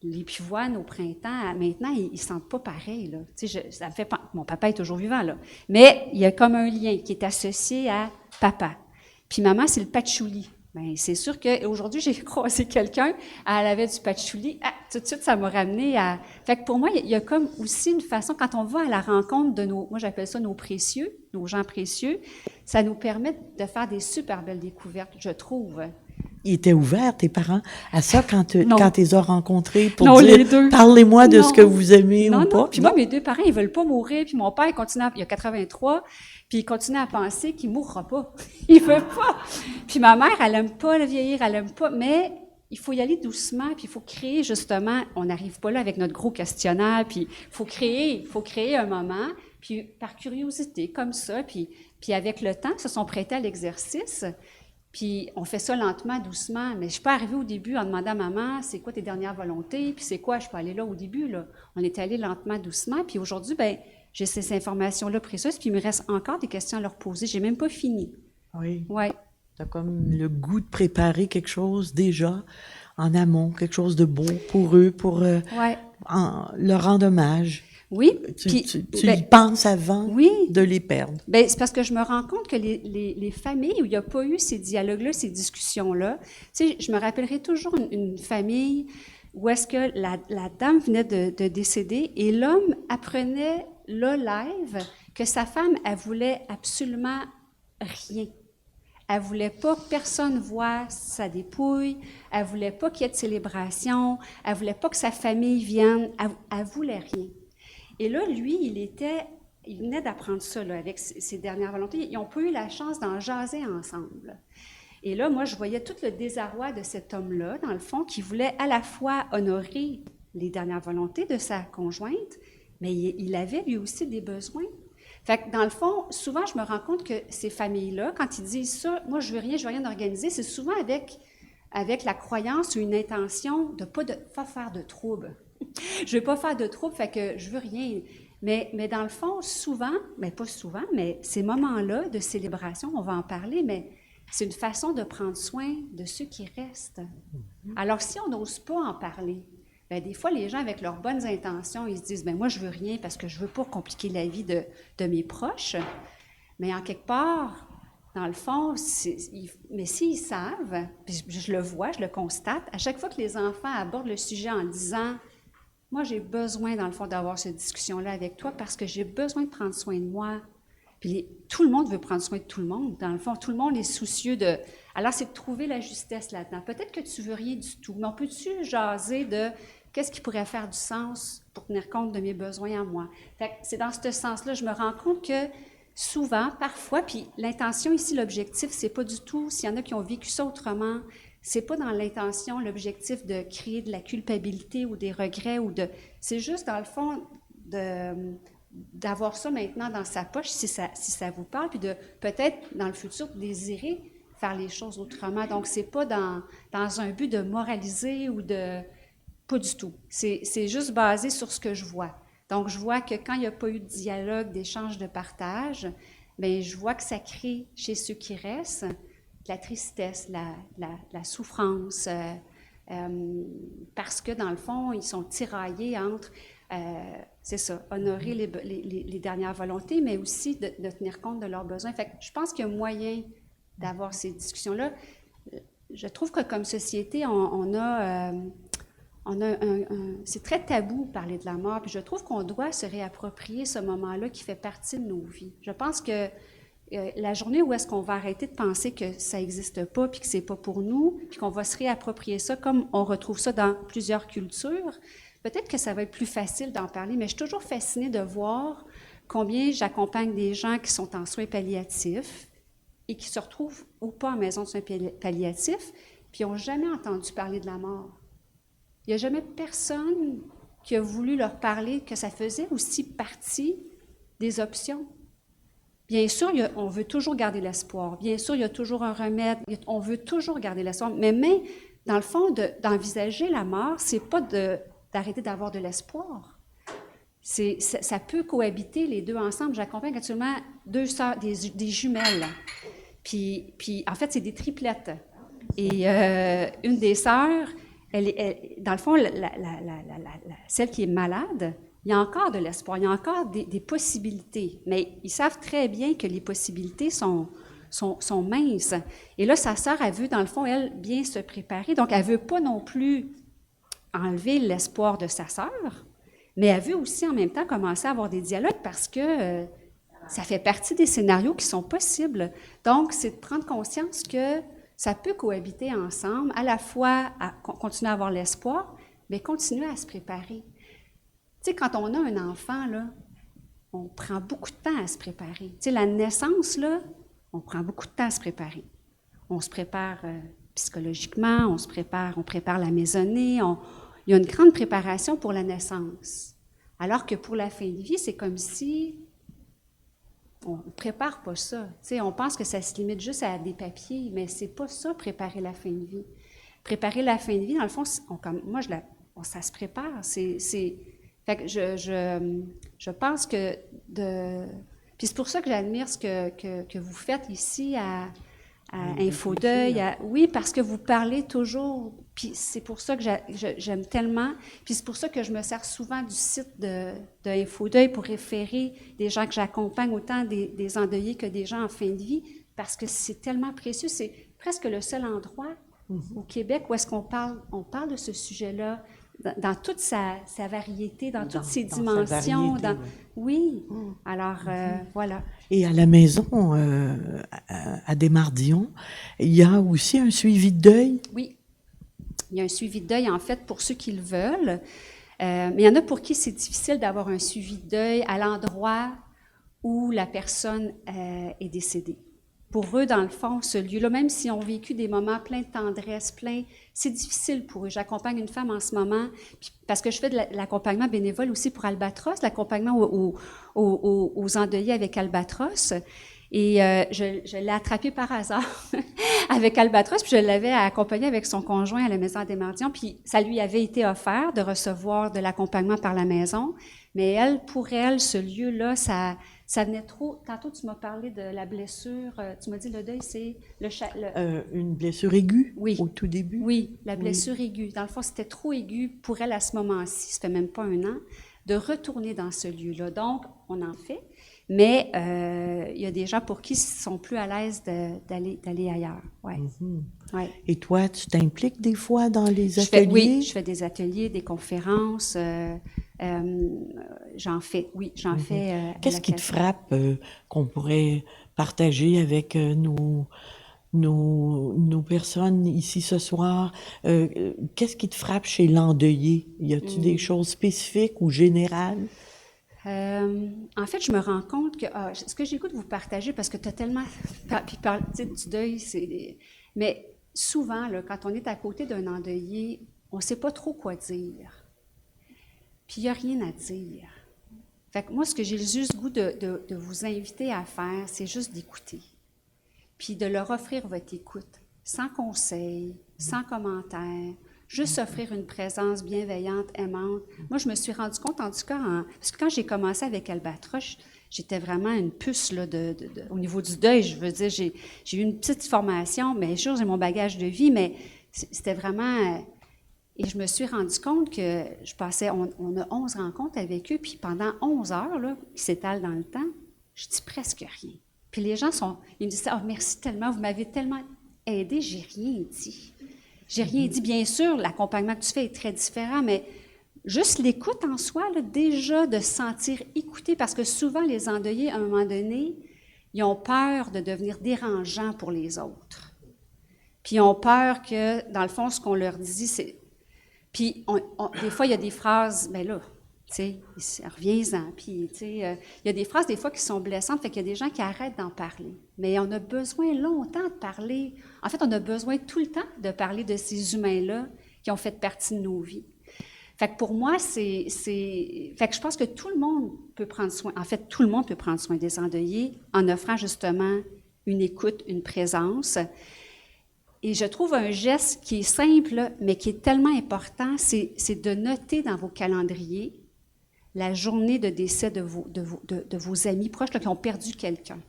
S3: les pivoines au printemps, maintenant, ils ne sentent pas pareil, là. Tu sais, ça me fait pas... Mon papa est toujours vivant, là. Mais il y a comme un lien qui est associé à papa. Puis maman, c'est le patchouli. Bien, c'est sûr qu'aujourd'hui, j'ai croisé quelqu'un, elle avait du patchouli. Ah, tout de suite, ça m'a ramené à... Fait que pour moi, il y a comme aussi une façon, quand on va à la rencontre de moi j'appelle ça nos précieux, nos gens précieux, ça nous permet de faire des super belles découvertes, je trouve.
S2: Ils étaient ouverts, tes parents, à ça quand tu les as rencontrés pour
S3: non,
S2: dire
S3: les deux.
S2: « Parlez-moi de ce que vous aimez ou pas. »
S3: Non, puis moi, mes 2 parents, ils veulent pas mourir, puis mon père, il a 83, puis il continue à penser qu'il mourra pas. Il veut pas. Puis ma mère, elle aime pas le vieillir, elle aime pas, mais il faut y aller doucement, puis il faut créer justement, on n'arrive pas là avec notre gros questionnaire, puis il faut créer un moment, puis par curiosité, comme ça, puis avec le temps, ils se sont prêtés à l'exercice. Puis on fait ça lentement, doucement, mais je suis pas arrivée au début en demandant à maman, c'est quoi tes dernières volontés, puis c'est quoi, je peux aller là au début, là. On est allé lentement, doucement, puis aujourd'hui, ben j'ai ces informations-là précieuses, puis il me reste encore des questions à leur poser. J'ai même pas fini.
S2: Oui.
S3: Ouais.
S2: Tu as comme le goût de préparer quelque chose déjà en amont, quelque chose de beau pour eux, pour leur rendre hommage.
S3: Oui.
S2: Tu y penses avant de les perdre.
S3: Bien, c'est parce que je me rends compte que les familles où il n'y a pas eu ces dialogues-là, ces discussions-là, tu sais, je me rappellerai toujours une famille où est-ce que la dame venait de décéder et l'homme apprenait là, live, que sa femme, elle voulait absolument rien. Elle voulait pas que personne voie sa dépouille, elle voulait pas qu'il y ait de célébration, elle voulait pas que sa famille vienne, elle voulait rien. Et là, lui, il venait d'apprendre ça là, avec ses dernières volontés. Ils n'ont pas eu la chance d'en jaser ensemble. Et là, moi, je voyais tout le désarroi de cet homme-là, dans le fond, qui voulait à la fois honorer les dernières volontés de sa conjointe, mais il avait lui aussi des besoins. Fait que dans le fond, souvent, je me rends compte que ces familles-là, quand ils disent ça, moi, je veux rien organiser, c'est souvent avec la croyance ou une intention de pas faire de trouble. Je veux pas faire de trouble, fait que je veux rien. Mais dans le fond, souvent, mais pas souvent, mais ces moments-là de célébration, on va en parler, mais c'est une façon de prendre soin de ceux qui restent. Alors, si on n'ose pas en parler, bien, des fois, les gens, avec leurs bonnes intentions, ils se disent, bien, moi, je veux rien parce que je veux pas compliquer la vie de mes proches. Mais en quelque part, dans le fond, mais s'ils savent, puis je le vois, je le constate, à chaque fois que les enfants abordent le sujet en disant, moi, j'ai besoin, dans le fond, d'avoir cette discussion-là avec toi parce que j'ai besoin de prendre soin de moi. Puis tout le monde veut prendre soin de tout le monde. Dans le fond, tout le monde est soucieux de... Alors, c'est de trouver la justesse là-dedans. Peut-être que tu veux rien du tout, mais on peut-tu jaser de qu'est-ce qui pourrait faire du sens pour tenir compte de mes besoins à moi? Fait que c'est dans ce sens-là, je me rends compte que souvent, parfois, puis l'intention ici, l'objectif, c'est pas du tout, s'il y en a qui ont vécu ça autrement, c'est pas dans l'intention, l'objectif de créer de la culpabilité ou des regrets ou de... C'est juste, dans le fond, d'avoir ça maintenant dans sa poche, si ça vous parle, puis de peut-être, dans le futur, désirer faire les choses autrement. Donc, c'est pas dans un but de moraliser ou de... Pas du tout. C'est juste basé sur ce que je vois. Donc, je vois que quand il n'y a pas eu de dialogue, d'échange, de partage, bien, je vois que ça crée chez ceux qui restent la tristesse, la souffrance, parce que, dans le fond, ils sont tiraillés entre, c'est ça, honorer les dernières volontés, mais aussi de tenir compte de leurs besoins. Fait que je pense qu'il y a moyen d'avoir ces discussions-là. Je trouve que comme société, c'est très tabou de parler de la mort, puis je trouve qu'on doit se réapproprier ce moment-là qui fait partie de nos vies. Je pense que la journée où est-ce qu'on va arrêter de penser que ça n'existe pas, puis que c'est pas pour nous, puis qu'on va se réapproprier ça comme on retrouve ça dans plusieurs cultures, peut-être que ça va être plus facile d'en parler, mais je suis toujours fascinée de voir combien j'accompagne des gens qui sont en soins palliatifs et qui se retrouvent ou pas en maison de soins palliatifs, puis n'ont jamais entendu parler de la mort. Il n'y a jamais personne qui a voulu leur parler que ça faisait aussi partie des options. Bien sûr, on veut toujours garder l'espoir. Bien sûr, il y a toujours un remède. On veut toujours garder l'espoir. Mais dans le fond, d'envisager la mort, c'est pas d'arrêter d'avoir de l'espoir. Ça peut cohabiter les deux ensemble. J'accompagne actuellement 2 sœurs, des jumelles. Puis, en fait, c'est des triplettes. Et une des sœurs, dans le fond, celle qui est malade, il y a encore de l'espoir, il y a encore des possibilités, mais ils savent très bien que les possibilités sont minces. Et là, sa sœur, elle veut, dans le fond, elle, bien se préparer. Donc, elle ne veut pas non plus enlever l'espoir de sa sœur, mais elle veut aussi, en même temps, commencer à avoir des dialogues parce que ça fait partie des scénarios qui sont possibles. Donc, c'est de prendre conscience que ça peut cohabiter ensemble, à la fois à continuer à avoir l'espoir, mais continuer à se préparer. Tu sais, quand on a un enfant, là, on prend beaucoup de temps à se préparer. Tu sais, la naissance, là, on prend beaucoup de temps à se préparer. On se prépare psychologiquement, on prépare la maisonnée, il y a une grande préparation pour la naissance. Alors que pour la fin de vie, c'est comme si on ne prépare pas ça. Tu sais, on pense que ça se limite juste à des papiers, mais c'est pas ça, préparer la fin de vie. Préparer la fin de vie, dans le fond, ça se prépare. Fait que je pense que puis c'est pour ça que j'admire ce que vous faites ici à Infodeuil. Oui, parce que vous parlez toujours, puis c'est pour ça que j'aime tellement, puis c'est pour ça que je me sers souvent du site de Infodeuil pour référer des gens que j'accompagne, autant des endeuillés que des gens en fin de vie, parce que c'est tellement précieux. C'est presque le seul endroit au Québec où est-ce qu'on parle de ce sujet-là, dans toute sa variété, dans toutes ses dimensions. Oui. Alors, voilà.
S2: Et à la maison, à Desmardions, il y a aussi un suivi de deuil?
S3: Oui. Il y a un suivi de deuil, en fait, pour ceux qui le veulent. Mais il y en a pour qui c'est difficile d'avoir un suivi de deuil à l'endroit où la personne est décédée. Pour eux, dans le fond, ce lieu-là, même s'ils ont vécu des moments pleins de tendresse, c'est difficile pour eux. J'accompagne une femme en ce moment, parce que je fais de l'accompagnement bénévole aussi pour Albatros, l'accompagnement aux endeuillés avec Albatros. Et je l'ai attrapé par hasard avec Albatros, puis je l'avais accompagné avec son conjoint à la Maison des Mendiants, puis ça lui avait été offert de recevoir de l'accompagnement par la maison. Mais elle, pour elle, ce lieu-là, ça venait trop. Tantôt, tu m'as parlé de la blessure. Tu m'as dit le deuil, c'est
S2: une blessure aiguë
S3: oui.
S2: Au tout début?
S3: Oui, la blessure aiguë. Dans le fond, c'était trop aigu pour elle à ce moment-ci, ça fait même pas 1 an, de retourner dans ce lieu-là. Donc, on en fait, mais il y a des gens pour qui ils sont plus à l'aise d'aller ailleurs. Ouais. Ouais.
S2: Et toi, tu t'impliques des fois dans les ateliers?
S3: Oui, je fais des ateliers, des conférences. J'en fais.
S2: Qu'est-ce qui te frappe qu'on pourrait partager avec nos personnes ici ce soir? Qu'est-ce qui te frappe chez l'endeuillé? Y a-t-il des choses spécifiques ou générales?
S3: En fait, je me rends compte que ce que j'ai le goût de vous partager, parce que tu as tellement... Puis du deuil, mais souvent, là, quand on est à côté d'un endeuillé, on ne sait pas trop quoi dire. Puis il n'y a rien à dire. Fait que moi, ce que j'ai juste le goût de vous inviter à faire, c'est juste d'écouter. Puis de leur offrir votre écoute, sans conseil, sans commentaire, juste offrir une présence bienveillante, aimante. Moi, je me suis rendu compte, en tout cas, parce que quand j'ai commencé avec Albatros, j'étais vraiment une puce là, au niveau du deuil. Je veux dire, j'ai eu une petite formation, mais j'ai mon bagage de vie, mais c'était vraiment... Et je me suis rendu compte que on a 11 rencontres avec eux, puis pendant 11 heures, là, qui s'étalent dans le temps, je dis presque rien. Puis les gens ils me disent « Ah, merci tellement, vous m'avez tellement aidé, j'ai rien dit. » J'ai rien dit. Bien sûr, l'accompagnement que tu fais est très différent, mais juste l'écoute en soi, là, déjà de se sentir écouté, parce que souvent, les endeuillés, à un moment donné, ils ont peur de devenir dérangeants pour les autres. Puis ils ont peur que, dans le fond, ce qu'on leur dit, c'est... Puis, des fois, il y a des phrases, bien là, tu sais, reviens-en. Puis, tu sais, il y a des phrases, des fois, qui sont blessantes, fait qu'il y a des gens qui arrêtent d'en parler. Mais on a besoin longtemps de parler. En fait, on a besoin tout le temps de parler de ces humains-là qui ont fait partie de nos vies. Fait que pour moi, fait que je pense que tout le monde peut prendre soin, en fait, tout le monde peut prendre soin des endeuillés en offrant justement une écoute, une présence. Et je trouve un geste qui est simple, mais qui est tellement important, c'est de noter dans vos calendriers la journée de décès de vos amis proches là, qui ont perdu quelqu'un.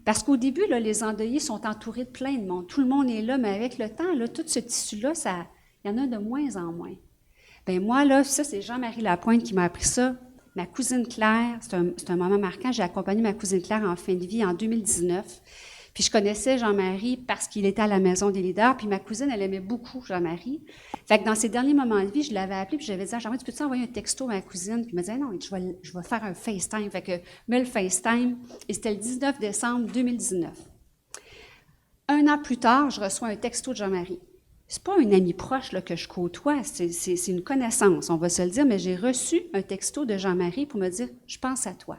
S3: Parce qu'au début, là, les endeuillés sont entourés de plein de monde. Tout le monde est là, mais avec le temps, là, tout ce tissu-là, il y en a de moins en moins. Bien, moi, là, ça, c'est Jean-Marie Lapointe qui m'a appris ça. Ma cousine Claire, c'est un moment marquant. J'ai accompagné ma cousine Claire en fin de vie en 2019. Puis je connaissais Jean-Marie parce qu'il était à la Maison des leaders, puis ma cousine, elle aimait beaucoup Jean-Marie. Fait que dans ses derniers moments de vie, je l'avais appelé, puis j'avais dit à Jean-Marie, tu peux-tu envoyer un texto à ma cousine? Puis il me disait, non, je vais faire un FaceTime. Fait que, mets le FaceTime, et c'était le 19 décembre 2019. 1 an plus tard, je reçois un texto de Jean-Marie. C'est pas un ami proche là, que je côtoie, c'est une connaissance, on va se le dire, mais j'ai reçu un texto de Jean-Marie pour me dire, je pense à toi.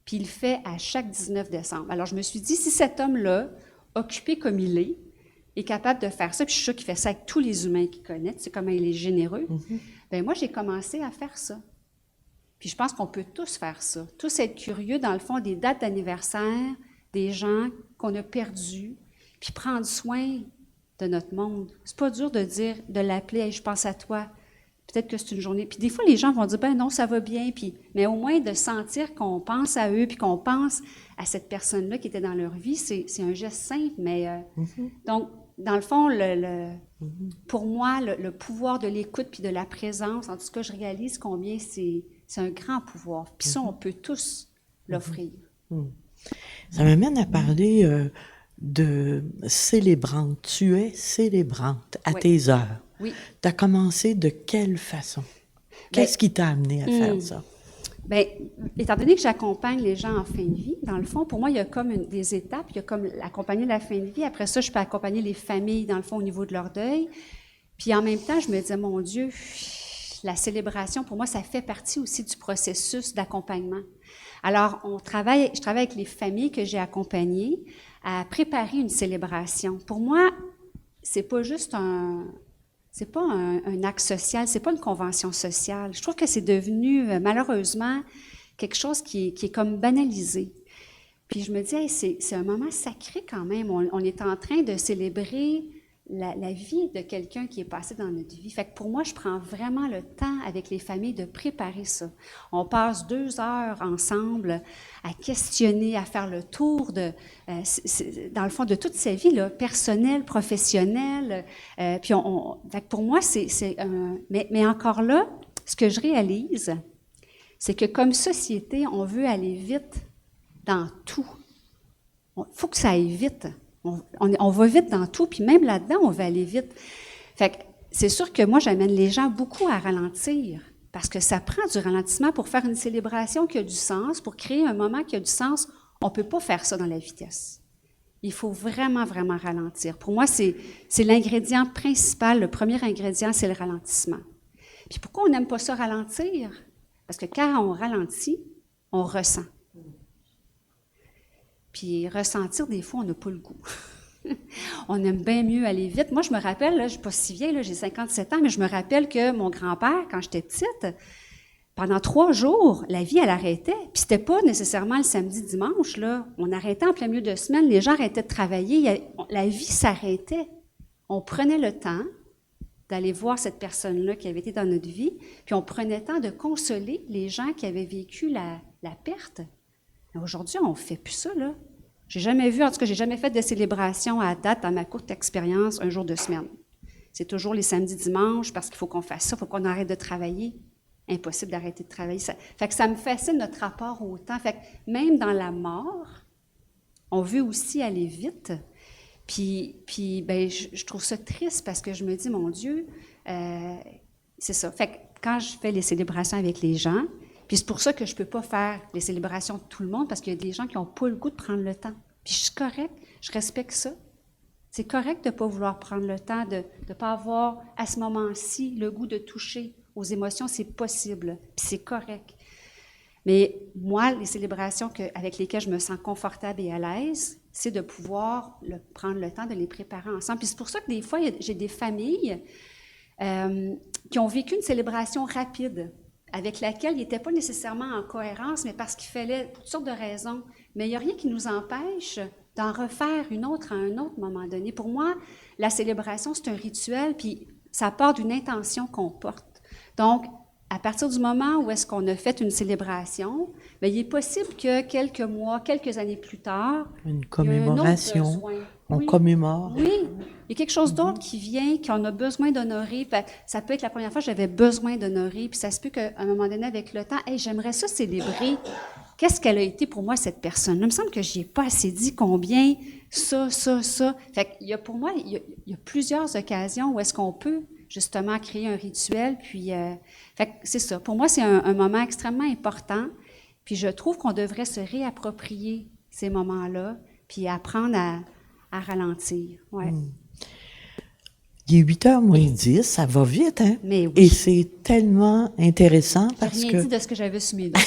S3: Puis il le fait à chaque 19 décembre. Alors, je me suis dit, si cet homme-là, occupé comme il est capable de faire ça, puis je suis sûre qu'il fait ça avec tous les humains qu'il connaît, tu sais comment il est généreux, bien moi, j'ai commencé à faire ça. Puis je pense qu'on peut tous faire ça, tous être curieux, dans le fond, des dates d'anniversaire, des gens qu'on a perdus, puis prendre soin de notre monde. C'est pas dur de dire, de l'appeler, hey, je pense à toi. Peut-être que c'est une journée. Puis des fois, les gens vont dire, ben non, ça va bien. Puis, mais au moins de sentir qu'on pense à eux, puis qu'on pense à cette personne-là qui était dans leur vie, c'est un geste simple. Mais donc, dans le fond, pour moi, le pouvoir de l'écoute puis de la présence, en tout cas, je réalise combien c'est un grand pouvoir. Puis ça, on peut tous l'offrir.
S2: Ça m'amène à parler de célébrante. Tu es célébrante à tes heures.
S3: Oui.
S2: Tu as commencé de quelle façon? Qu'est-ce qui t'a amené à faire ça?
S3: Bien, étant donné que j'accompagne les gens en fin de vie, dans le fond, pour moi, il y a comme des étapes. Il y a comme accompagner la fin de vie. Après ça, je peux accompagner les familles, dans le fond, au niveau de leur deuil. Puis en même temps, je me disais, mon Dieu, la célébration, pour moi, ça fait partie aussi du processus d'accompagnement. Alors, je travaille avec les familles que j'ai accompagnées à préparer une célébration. Pour moi, c'est pas juste un acte social, c'est pas une convention sociale. Je trouve que c'est devenu, malheureusement, quelque chose qui est comme banalisé. Puis je me dis, hey, c'est un moment sacré quand même. On est en train de célébrer la vie de quelqu'un qui est passé dans notre vie. Fait que pour moi, je prends vraiment le temps avec les familles de préparer ça. On passe 2 heures ensemble à questionner, à faire le tour de, dans le fond, de toute sa vie, là, personnelle, professionnelle. Puis fait que pour moi, mais encore là, ce que je réalise, c'est que comme société, on veut aller vite dans tout. Il faut que ça aille vite. On va vite dans tout, puis même là-dedans, on veut aller vite. Fait que c'est sûr que moi, j'amène les gens beaucoup à ralentir, parce que ça prend du ralentissement pour faire une célébration qui a du sens, pour créer un moment qui a du sens. On ne peut pas faire ça dans la vitesse. Il faut vraiment, vraiment ralentir. Pour moi, c'est l'ingrédient principal, le premier ingrédient, c'est le ralentissement. Puis pourquoi on n'aime pas ça ralentir? Parce que quand on ralentit, on ressent. Puis ressentir, des fois, on n'a pas le goût. On aime bien mieux aller vite. Moi, je me rappelle, là, je ne suis pas si vieille, là, j'ai 57 ans, mais je me rappelle que mon grand-père, quand j'étais petite, pendant 3 jours, la vie, elle arrêtait. Puis c'était pas nécessairement le samedi, dimanche, là. On arrêtait en plein milieu de semaine, les gens arrêtaient de travailler, la vie s'arrêtait. On prenait le temps d'aller voir cette personne-là qui avait été dans notre vie, puis on prenait le temps de consoler les gens qui avaient vécu la perte. Aujourd'hui, on ne fait plus ça, là. J'ai jamais vu, en tout cas, j'ai jamais fait de célébration à date dans ma courte expérience un jour de semaine. C'est toujours les samedis, dimanches, parce qu'il faut qu'on fasse ça, il faut qu'on arrête de travailler. Impossible d'arrêter de travailler. Fait que ça me fascine notre rapport au temps. Fait que même dans la mort, on veut aussi aller vite. Puis ben, je trouve ça triste parce que je me dis, mon Dieu, c'est ça. Fait que quand je fais les célébrations avec les gens, puis c'est pour ça que je ne peux pas faire les célébrations de tout le monde, parce qu'il y a des gens qui n'ont pas le goût de prendre le temps. Puis je suis correcte, je respecte ça. C'est correct de ne pas vouloir prendre le temps, de ne pas avoir à ce moment-ci le goût de toucher aux émotions, c'est possible, puis c'est correct. Mais moi, les célébrations avec lesquelles je me sens confortable et à l'aise, c'est de pouvoir prendre le temps de les préparer ensemble. Puis c'est pour ça que des fois, j'ai des familles qui ont vécu une célébration rapide, avec laquelle ils n'étaient pas nécessairement en cohérence, mais parce qu'il fallait toutes sortes de raisons. Mais il n'y a rien qui nous empêche d'en refaire une autre à un autre moment donné. Pour moi, la célébration, c'est un rituel, puis ça part d'une intention qu'on porte. Donc, à partir du moment où est-ce qu'on a fait une célébration, bien, il est possible que quelques mois, quelques années plus tard,
S2: une commémoration,
S3: il y a un autre besoin.
S2: On commémore.
S3: Oui, il y a quelque chose d'autre qui vient, qu'on a besoin d'honorer. Ça peut être la première fois que j'avais besoin d'honorer, puis ça se peut qu'à un moment donné, avec le temps, hey, j'aimerais ça célébrer. Qu'est-ce qu'elle a été pour moi, cette personne-là? Il me semble que je n'y ai pas assez dit combien, ça. Fait qu'il y a, pour moi, il y a plusieurs occasions où est-ce qu'on peut justement créer un rituel. Puis, fait que c'est ça. Pour moi, c'est un moment extrêmement important. Puis je trouve qu'on devrait se réapproprier ces moments-là, puis apprendre à ralentir. Ouais.
S2: Il est 8h moins 10, ça va vite, hein?
S3: Mais oui.
S2: Et c'est tellement intéressant parce
S3: J'ai
S2: que...
S3: rien dit de ce que j'avais sur mes doigts.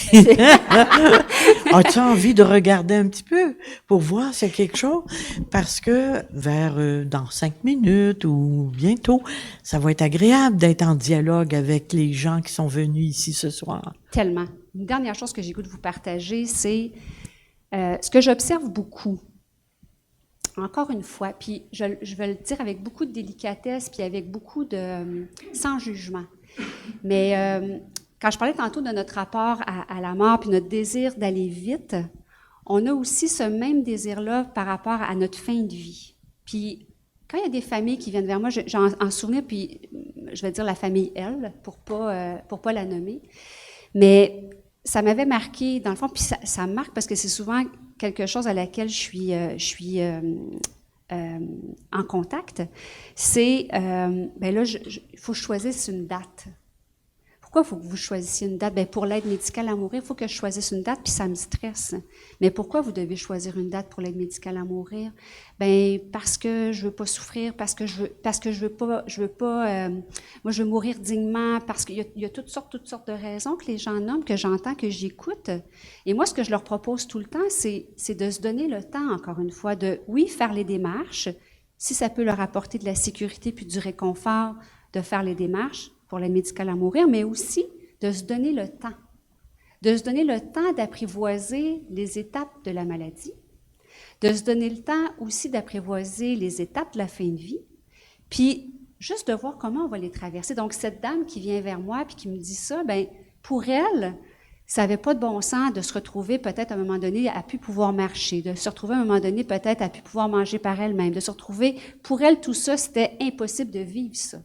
S2: As-tu envie de regarder un petit peu pour voir s'il y a quelque chose? Parce que dans 5 minutes ou bientôt, ça va être agréable d'être en dialogue avec les gens qui sont venus ici ce soir.
S3: Tellement. Une dernière chose que j'ai goût de vous partager, c'est ce que j'observe beaucoup. Encore une fois, puis je vais le dire avec beaucoup de délicatesse, puis avec beaucoup de... sans jugement. Mais quand je parlais tantôt de notre rapport à la mort, puis notre désir d'aller vite, on a aussi ce même désir-là par rapport à notre fin de vie. Puis quand il y a des familles qui viennent vers moi, j'ai en souvenir, puis je vais dire la famille L, pour pas la nommer, mais ça m'avait marqué, dans le fond, puis ça me marque parce que c'est souvent quelque chose à laquelle je suis en contact, c'est, ben là, il faut que je choisisse une date. Pourquoi il faut que vous choisissiez une date? Bien, pour l'aide médicale à mourir, il faut que je choisisse une date, puis ça me stresse. Mais pourquoi vous devez choisir une date pour l'aide médicale à mourir? Bien, parce que je veux pas souffrir, parce que je veux pas, moi, je veux mourir dignement, parce qu'il y a toutes sortes de raisons que les gens nomment, que j'entends, que j'écoute. Et moi, ce que je leur propose tout le temps, c'est de se donner le temps, encore une fois, de, oui, faire les démarches, si ça peut leur apporter de la sécurité puis du réconfort, de faire les démarches pour l'aide médicale à mourir, mais aussi de se donner le temps. de se donner le temps d'apprivoiser les étapes de la maladie, de se donner le temps aussi d'apprivoiser les étapes de la fin de vie, puis juste de voir comment on va les traverser. Donc, cette dame qui vient vers moi puis qui me dit ça, bien, pour elle, ça n'avait pas de bon sens de se retrouver peut-être à un moment donné à plus pouvoir marcher, de se retrouver à un moment donné peut-être à plus pouvoir manger par elle-même, de se retrouver, pour elle, tout ça, c'était impossible de vivre ça.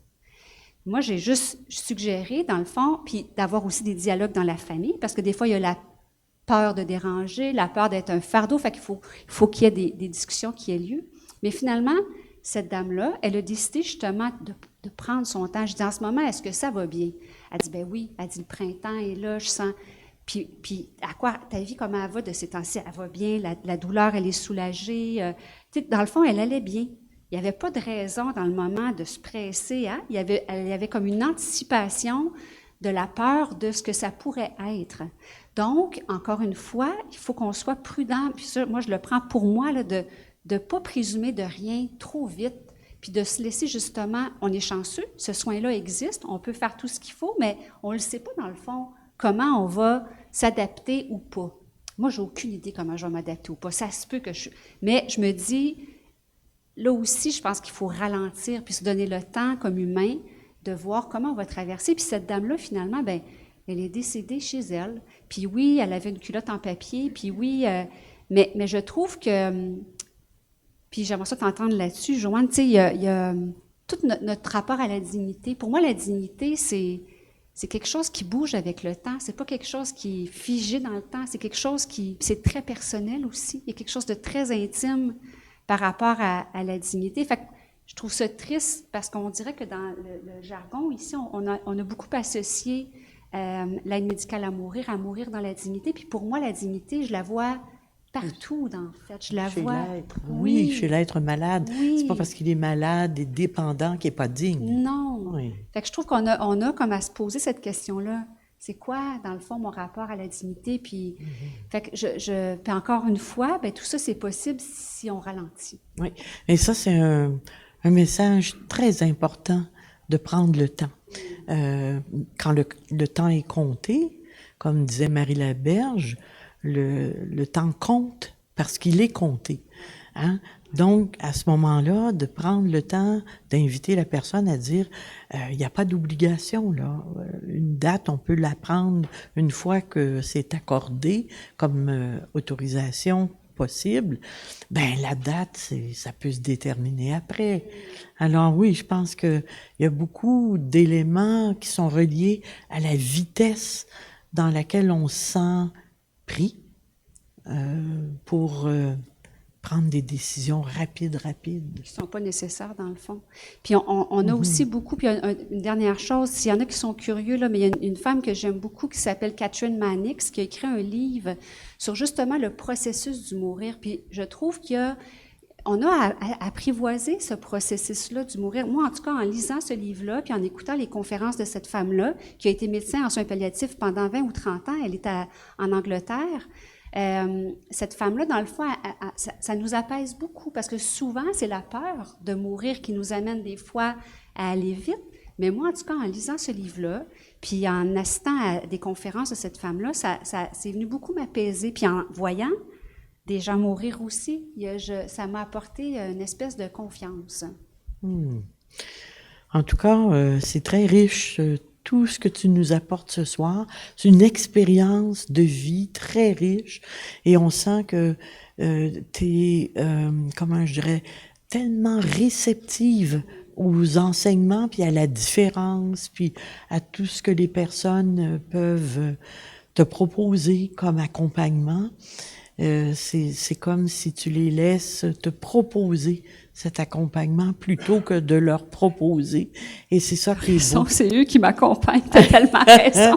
S3: Moi, j'ai juste suggéré, dans le fond, puis d'avoir aussi des dialogues dans la famille, parce que des fois, il y a la peur de déranger, la peur d'être un fardeau, fait qu'il faut qu'il y ait des discussions qui aient lieu. Mais finalement, cette dame-là, elle a décidé justement de prendre son temps. Je dis, en ce moment, est-ce que ça va bien? Elle dit, ben oui. Elle dit, le printemps est là, je sens... Puis à quoi ta vie, comment elle va de ces temps-ci? Elle va bien, la douleur, elle est soulagée. Dans le fond, elle allait bien. Il n'y avait pas de raison dans le moment de se presser. Hein? Elle y avait comme une anticipation de la peur de ce que ça pourrait être. Donc, encore une fois, il faut qu'on soit prudent. Puis ça, moi, je le prends pour moi, là, de ne pas présumer de rien trop vite, puis de se laisser justement, on est chanceux, ce soin-là existe, on peut faire tout ce qu'il faut, mais on ne le sait pas dans le fond, comment on va s'adapter ou pas. Moi, j'ai aucune idée comment je vais m'adapter ou pas. Ça se peut que mais je me dis, là aussi, je pense qu'il faut ralentir puis se donner le temps comme humain de voir comment on va traverser. Puis cette dame-là, finalement, bien, elle est décédée chez elle. Puis oui, elle avait une culotte en papier. Puis oui, mais je trouve que... Puis j'aimerais ça t'entendre là-dessus, Joanne. Tu sais, il y a tout notre rapport à la dignité. Pour moi, la dignité, c'est quelque chose qui bouge avec le temps. C'est pas quelque chose qui est figé dans le temps. C'est quelque chose c'est très personnel aussi. Il y a quelque chose de très intime par rapport à la dignité. Fait que je trouve ça triste parce qu'on dirait que dans le jargon ici, on a beaucoup associé l'aide médicale à mourir dans la dignité. Puis pour moi, la dignité, je la vois partout, en fait. Je la vois.
S2: Oui, chez l'être malade.
S3: Oui.
S2: C'est pas parce qu'il est malade et dépendant qu'il n'est pas digne.
S3: Non.
S2: Oui.
S3: Fait que je trouve qu'on a comme à se poser cette question-là. C'est quoi, dans le fond, mon rapport à la dignité? Puis, fait que puis encore une fois, ben tout ça, c'est possible si on ralentit.
S2: Oui. Et ça, c'est un message très important de prendre le temps. Quand le temps est compté, comme disait Marie Laberge, le temps compte parce qu'il est compté. Hein? Donc, à ce moment-là, de prendre le temps d'inviter la personne à dire, il n'y a pas d'obligation, là. Une date, on peut la prendre une fois que c'est accordé comme autorisation possible. Ben, la date, ça peut se déterminer après. Alors oui, je pense qu'il y a beaucoup d'éléments qui sont reliés à la vitesse dans laquelle on se sent pris pour prendre des décisions rapides.
S3: Qui ne sont pas nécessaires, dans le fond. Puis on a aussi beaucoup, puis une dernière chose, s'il y en a qui sont curieux, là, mais il y a une femme que j'aime beaucoup qui s'appelle Catherine Mannix, qui a écrit un livre sur justement le processus du mourir. Puis je trouve on a à apprivoiser ce processus-là du mourir. Moi, en tout cas, en lisant ce livre-là, puis en écoutant les conférences de cette femme-là, qui a été médecin en soins palliatifs pendant 20 ou 30 ans, elle est en Angleterre. Cette femme-là, dans le fond, ça nous apaise beaucoup parce que souvent, c'est la peur de mourir qui nous amène des fois à aller vite. Mais moi, en tout cas, en lisant ce livre-là, puis en assistant à des conférences de cette femme-là, c'est venu beaucoup m'apaiser. Puis en voyant des gens mourir aussi, ça m'a apporté une espèce de confiance.
S2: En tout cas, c'est très riche. Tout ce que tu nous apportes ce soir, c'est une expérience de vie très riche et on sent que tu es, comment je dirais, tellement réceptive aux enseignements, puis à la différence, puis à tout ce que les personnes peuvent te proposer comme accompagnement. C'est comme si tu les laisses te proposer cet accompagnement plutôt que de leur proposer. Et c'est ça qui est beau.
S3: C'est eux qui m'accompagnent, t'as tellement raison.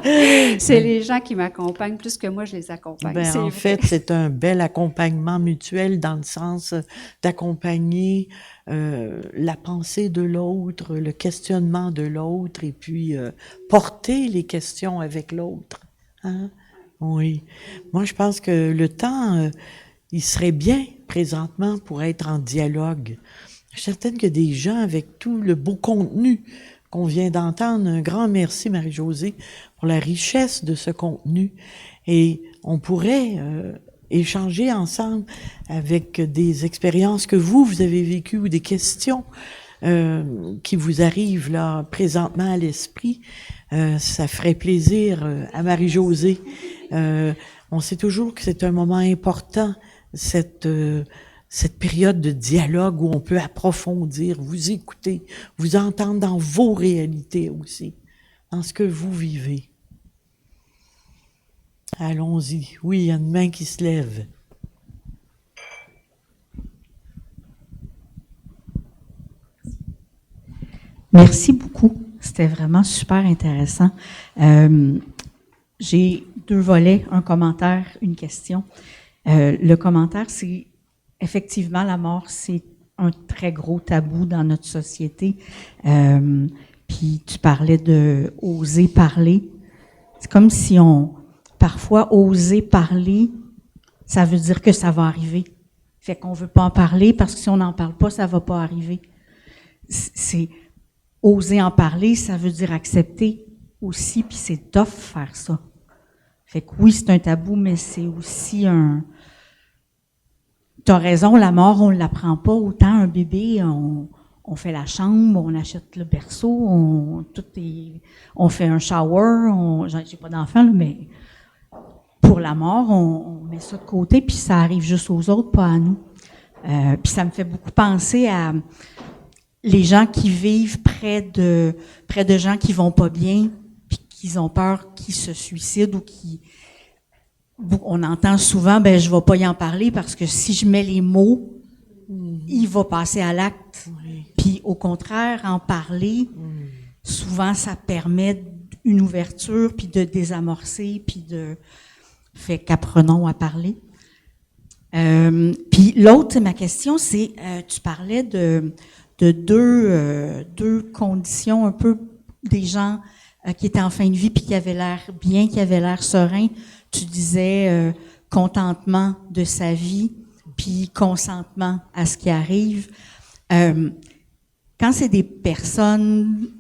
S3: C'est les gens qui m'accompagnent plus que moi, je les accompagne.
S2: Ben, en fait, c'est un bel accompagnement mutuel dans le sens d'accompagner la pensée de l'autre, le questionnement de l'autre et puis porter les questions avec l'autre. Hein? Oui. Moi, je pense que le temps, il serait bien présentement pour être en dialogue. Je suis certaine que des gens avec tout le beau contenu qu'on vient d'entendre, un grand merci Marie-Josée pour la richesse de ce contenu Et on pourrait échanger ensemble avec des expériences que vous avez vécues ou des questions qui vous arrivent là présentement à l'esprit. Ça ferait plaisir à Marie-Josée. On sait toujours que c'est un moment important, cette période de dialogue où on peut approfondir, vous écouter, vous entendre dans vos réalités aussi, dans ce que vous vivez. Allons-y. Oui, il y a une main qui se lève.
S4: Merci beaucoup. C'était vraiment super intéressant. J'ai 2 volets, un commentaire, une question. Le commentaire, c'est effectivement la mort, c'est un très gros tabou dans notre société. Puis tu parlais de oser parler. C'est comme si parfois, oser parler, ça veut dire que ça va arriver. Fait qu'on veut pas en parler parce que si on n'en parle pas, ça va pas arriver. C'est oser en parler, ça veut dire accepter aussi, puis c'est tough faire ça. Fait que oui, c'est un tabou, mais c'est aussi T'as raison, la mort, on ne l'apprend pas autant. Un bébé, on fait la chambre, on achète le berceau, on fait un shower, j'ai pas d'enfant, là, mais pour la mort, on met ça de côté, puis ça arrive juste aux autres, pas à nous. Puis ça me fait beaucoup penser à les gens qui vivent près de gens qui vont pas bien, puis qui ont peur qu'ils se suicident ou qui... On entend souvent, je vais pas y en parler parce que si je mets les mots, il va passer à l'acte.
S2: Oui.
S4: Puis au contraire, en parler, souvent ça permet une ouverture, puis de désamorcer, puis fait qu'apprenons à parler. Puis l'autre, ma question, c'est, tu parlais de deux conditions un peu des gens qui étaient en fin de vie puis qui avaient l'air bien, qui avaient l'air sereins. Tu disais contentement de sa vie puis consentement à ce qui arrive. Quand c'est des personnes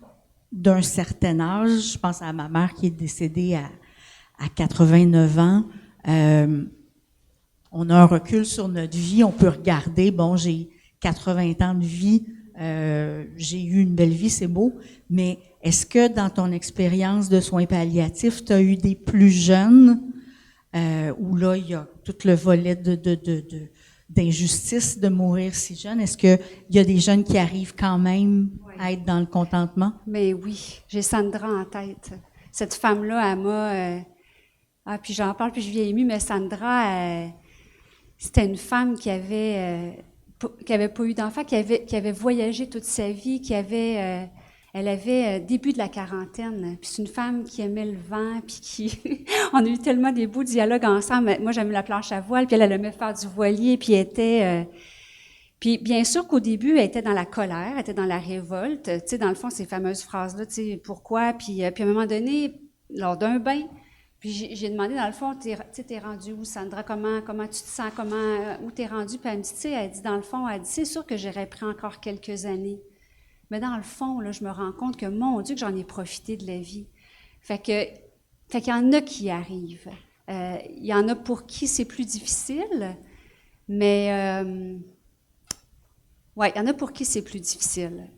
S4: d'un certain âge, je pense à ma mère qui est décédée à 89 ans, on a un recul sur notre vie, on peut regarder, j'ai 80 ans de vie, j'ai eu une belle vie, c'est beau, mais est-ce que dans ton expérience de soins palliatifs, tu as eu des plus jeunes où là, il y a tout le volet d'injustice de mourir si jeune? Est-ce qu'il y a des jeunes qui arrivent quand même à être dans le contentement?
S3: Mais oui, j'ai Sandra en tête. Cette femme-là, elle m'a... puis j'en parle, puis je viens émue, mais Sandra, c'était une femme qui avait pas eu d'enfant, qui avait voyagé toute sa vie, elle avait début de la quarantaine. Puis c'est une femme qui aimait le vent, puis on a eu tellement des beaux dialogues ensemble. Moi, j'aimais la planche à voile, puis elle aimait faire du voilier, puis puis bien sûr qu'au début, elle était dans la colère, elle était dans la révolte. Tu sais, dans le fond, ces fameuses phrases-là, tu sais, pourquoi? Puis à un moment donné, lors d'un bain, puis j'ai demandé, dans le fond, t'es rendue où, Sandra? Comment tu te sens? Où t'es rendue? Puis elle me dit, tu sais, elle dit, dans le fond, c'est sûr que j'aurais pris encore quelques années. Mais dans le fond, là, je me rends compte que, mon Dieu, que j'en ai profité de la vie. Fait qu'il y en a qui y arrivent. Il y en a pour qui c'est plus difficile, mais... il y en a pour qui c'est plus difficile.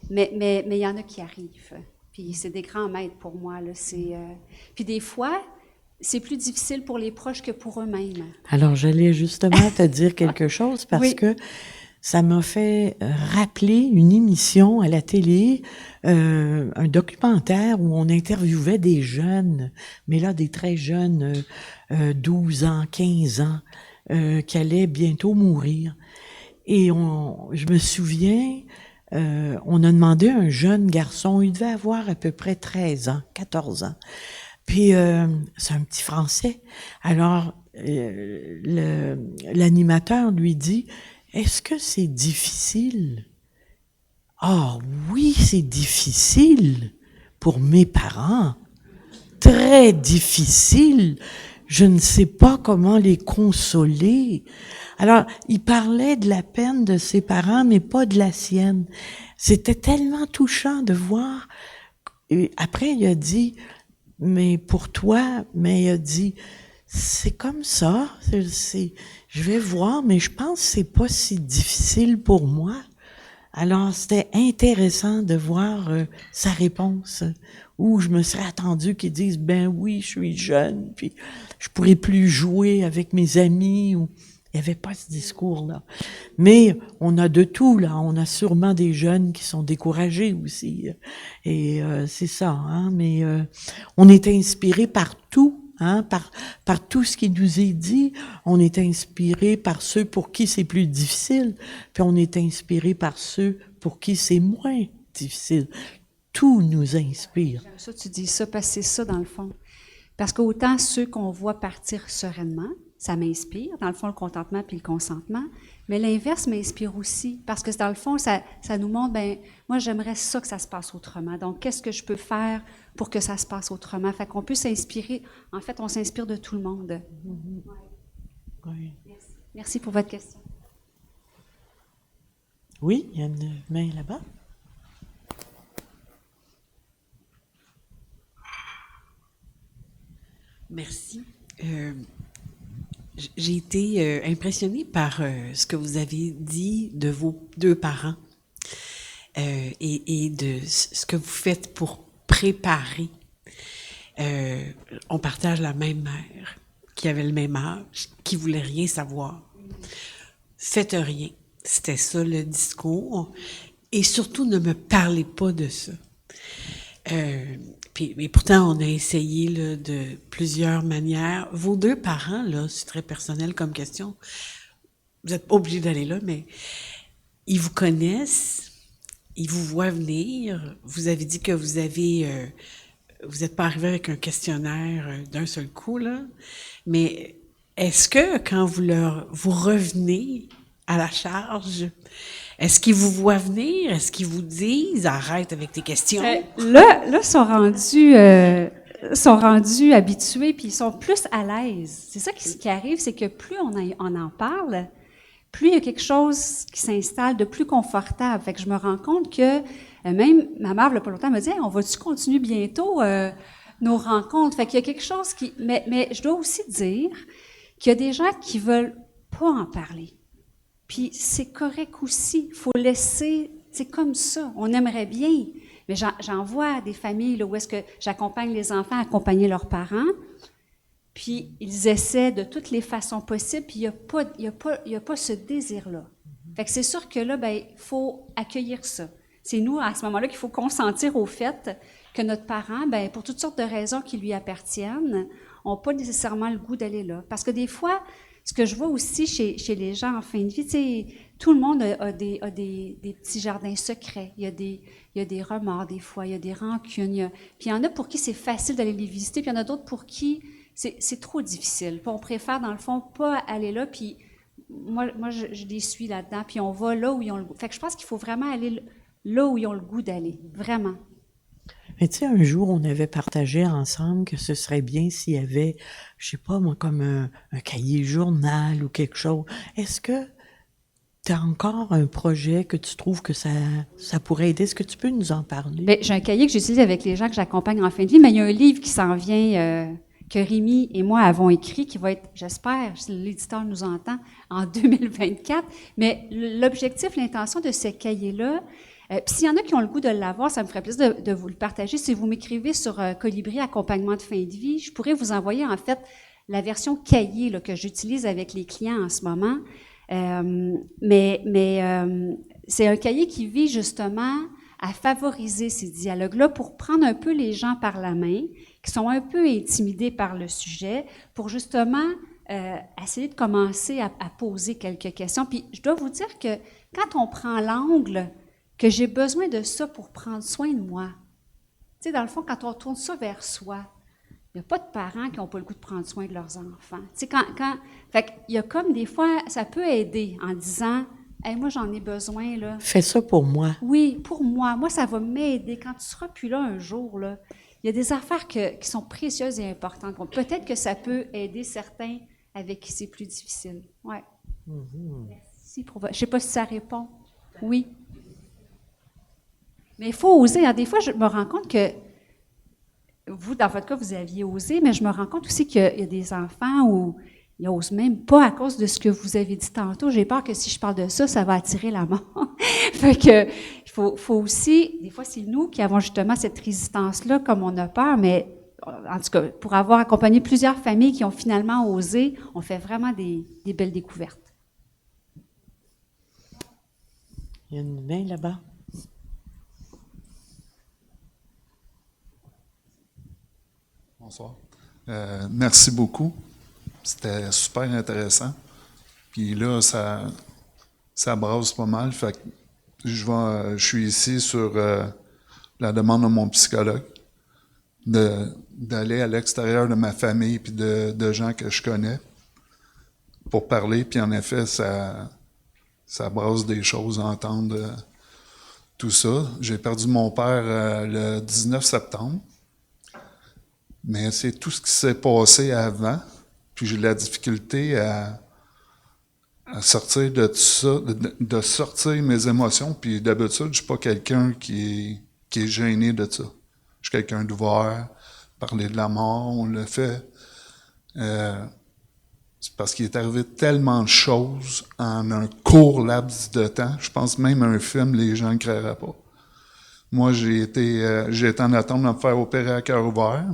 S3: Mais il y en a qui arrivent. Puis c'est des grands maîtres pour moi, là. Puis des fois, c'est plus difficile pour les proches que pour eux-mêmes.
S2: Alors, j'allais justement te dire quelque chose parce
S3: Oui.
S2: que ça m'a fait rappeler une émission à la télé, un documentaire où on interviewait des jeunes, mais là, des très jeunes, 12 ans, 15 ans, qui allaient bientôt mourir. Et je me souviens, on a demandé à un jeune garçon, il devait avoir à peu près 13 ans, 14 ans. Puis, c'est un petit Français. Alors, l'animateur lui dit, est-ce que c'est difficile? Ah oui, c'est difficile pour mes parents. Très difficile. Je ne sais pas comment les consoler. Alors, il parlait de la peine de ses parents, mais pas de la sienne. C'était tellement touchant de voir. Et après, il a dit, mais pour toi, mais il a dit, c'est comme ça, je vais voir, mais je pense que c'est pas si difficile pour moi. Alors, c'était intéressant de voir sa réponse, où je me serais attendu qu'il dise, ben oui, je suis jeune, puis je pourrais plus jouer avec mes amis, ou il n'y avait pas ce discours-là. Mais on a de tout, là. On a sûrement des jeunes qui sont découragés aussi. Et c'est ça, hein. Mais on est inspiré par tout. Hein, par tout ce qui nous est dit, on est inspiré par ceux pour qui c'est plus difficile, puis on est inspiré par ceux pour qui c'est moins difficile. Tout nous inspire.
S3: J'aime ça, tu dis ça, parce que c'est ça dans le fond. Parce qu'autant ceux qu'on voit partir sereinement, ça m'inspire, dans le fond, le contentement puis le consentement, mais l'inverse m'inspire aussi, parce que dans le fond, ça nous montre, ben moi, j'aimerais ça que ça se passe autrement. Donc, qu'est-ce que je peux faire pour que ça se passe autrement? Fait qu'on peut s'inspirer, en fait, on s'inspire de tout le monde.
S2: Oui.
S3: Merci pour votre question.
S2: Oui, il y a une main là-bas.
S5: Merci. J'ai été impressionnée par ce que vous avez dit de vos deux parents et de ce que vous faites pour préparer. On partage la même mère, qui avait le même âge, qui voulait rien savoir. Faites rien. C'était ça le discours. Et surtout, ne me parlez pas de ça. Mais pourtant, on a essayé là, de plusieurs manières. Vos deux parents, là, c'est très personnel comme question. Vous n'êtes pas obligé d'aller là, mais ils vous connaissent, ils vous voient venir. Vous avez dit que vous n'êtes pas arrivé avec un questionnaire d'un seul coup, là. Mais est-ce que quand vous revenez à la charge, est-ce qu'ils vous voient venir? Est-ce qu'ils vous disent « Arrête avec tes questions ».
S3: Là, ils sont rendus habitués, puis ils sont plus à l'aise. C'est ça qui arrive, c'est que plus on en parle, plus il y a quelque chose qui s'installe de plus confortable. Fait que je me rends compte que même ma mère, il n'y a pas longtemps, me dit hey, « On va-tu continuer bientôt nos rencontres? » Fait qu'il y a quelque chose qui... Mais je dois aussi dire qu'il y a des gens qui veulent pas en parler. Puis c'est correct aussi. Il faut laisser... C'est comme ça. On aimerait bien. Mais j'en vois des familles là, où est-ce que j'accompagne les enfants à accompagner leurs parents. Puis ils essaient de toutes les façons possibles. Puis il n'y a pas ce désir-là. Fait que c'est sûr que là, ben, il faut accueillir ça. C'est nous, à ce moment-là, qu'il faut consentir au fait que notre parent, ben, pour toutes sortes de raisons qui lui appartiennent, n'ont pas nécessairement le goût d'aller là. Parce que des fois, ce que je vois aussi chez les gens en fin de vie, tu sais, tout le monde a des petits jardins secrets. Il y a des remords des fois, il y a des rancunes. Puis il y en a pour qui c'est facile d'aller les visiter, puis il y en a d'autres pour qui c'est trop difficile. Puis on préfère, dans le fond, pas aller là, puis moi je les suis là-dedans, puis on va là où ils ont le goût. Fait que je pense qu'il faut vraiment aller là où ils ont le goût d'aller, vraiment.
S2: Mais tu sais, un jour, on avait partagé ensemble que ce serait bien s'il y avait, je sais pas moi, comme un cahier journal ou quelque chose. Est-ce que tu as encore un projet que tu trouves que ça pourrait aider? Est-ce que tu peux nous en parler?
S3: Bien, j'ai un cahier que j'utilise avec les gens que j'accompagne en fin de vie, mais il y a un livre qui s'en vient, que Rémi et moi avons écrit, qui va être, j'espère, si l'éditeur nous entend, en 2024. Mais l'objectif, l'intention de ce cahier-là, puis s'il y en a qui ont le goût de l'avoir, ça me ferait plaisir de vous le partager. Si vous m'écrivez sur Colibri Accompagnement de fin de vie, je pourrais vous envoyer en fait la version cahier là, que j'utilise avec les clients en ce moment. C'est un cahier qui vise justement à favoriser ces dialogues-là pour prendre un peu les gens par la main, qui sont un peu intimidés par le sujet, pour justement essayer de commencer à poser quelques questions. Puis je dois vous dire que quand on prend l'angle que j'ai besoin de ça pour prendre soin de moi. Tu sais, dans le fond, quand on tourne ça vers soi, il n'y a pas de parents qui n'ont pas le goût de prendre soin de leurs enfants. Tu sais, fait qu'il y a comme des fois, ça peut aider en disant « Hey, moi, j'en ai besoin, là. »
S2: Fais ça pour moi.
S3: Oui, pour moi. Moi, ça va m'aider. Quand tu seras plus là un jour, là, il y a des affaires qui sont précieuses et importantes. Peut-être que ça peut aider certains avec qui c'est plus difficile. Oui. Merci. Je ne sais pas si ça répond. Oui. Mais il faut oser. Des fois, je me rends compte que vous, dans votre cas, vous aviez osé, mais je me rends compte aussi qu'il y a des enfants où ils n'osent même pas à cause de ce que vous avez dit tantôt. J'ai peur que si je parle de ça, ça va attirer la mort. Fait que, il faut aussi, des fois, c'est nous qui avons justement cette résistance-là, comme on a peur, mais en tout cas, pour avoir accompagné plusieurs familles qui ont finalement osé, on fait vraiment des belles découvertes.
S2: Il y a une main là-bas.
S6: Bonsoir. Merci beaucoup. C'était super intéressant. Puis là, ça brasse pas mal. Fait que je suis ici sur la demande de mon psychologue d'aller à l'extérieur de ma famille puis de gens que je connais pour parler. Puis en effet, ça brasse des choses à entendre tout ça. J'ai perdu mon père le 19 septembre. Mais c'est tout ce qui s'est passé avant. Puis j'ai de la difficulté à sortir de tout ça, de sortir mes émotions. Puis d'habitude, je suis pas quelqu'un qui est gêné de ça. Je suis quelqu'un d'ouvert. Parler de la mort, on le fait. C'est parce qu'il est arrivé tellement de choses en un court laps de temps. Je pense même à un film, les gens ne créeraient pas. Moi, j'ai été en attente de me faire opérer à cœur ouvert.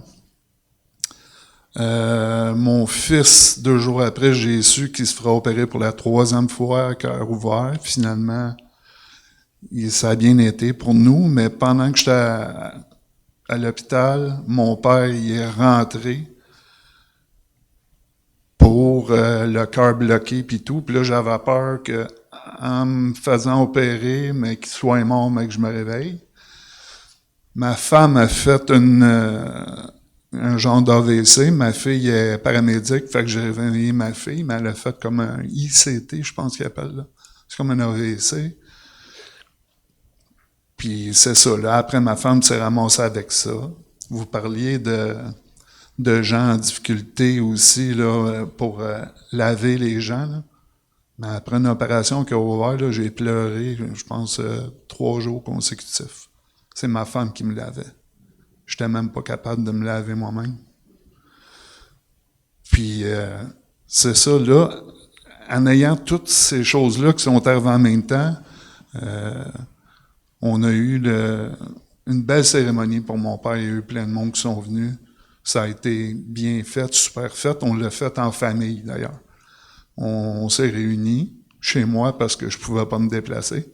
S6: Mon fils, 2 jours après, j'ai su qu'il se fera opérer pour la 3e fois à cœur ouvert. Finalement, ça a bien été pour nous, mais pendant que j'étais à l'hôpital, mon père il est rentré pour le cœur bloqué puis tout. Puis là, j'avais peur que en me faisant opérer, mais qu'il soit mort, mais que je me réveille. Ma femme a fait un genre d'AVC. Ma fille est paramédic, fait que j'ai réveillé ma fille, mais elle a fait comme un ICT, je pense qu'il appelle là. C'est comme un AVC. Puis c'est ça, là. Après, ma femme s'est ramassée avec ça. Vous parliez de gens en difficulté aussi, là, pour laver les gens, là. Mais après une opération qui a ouvert, là, j'ai pleuré, je pense, 3 jours consécutifs. C'est ma femme qui me lavait. J'étais même pas capable de me laver moi-même. Puis, c'est ça, là, en ayant toutes ces choses-là qui sont arrivées en même temps, on a eu une belle cérémonie pour mon père. Il y a eu plein de monde qui sont venus. Ça a été bien fait, super fait. On l'a fait en famille, d'ailleurs. On s'est réunis chez moi parce que je pouvais pas me déplacer.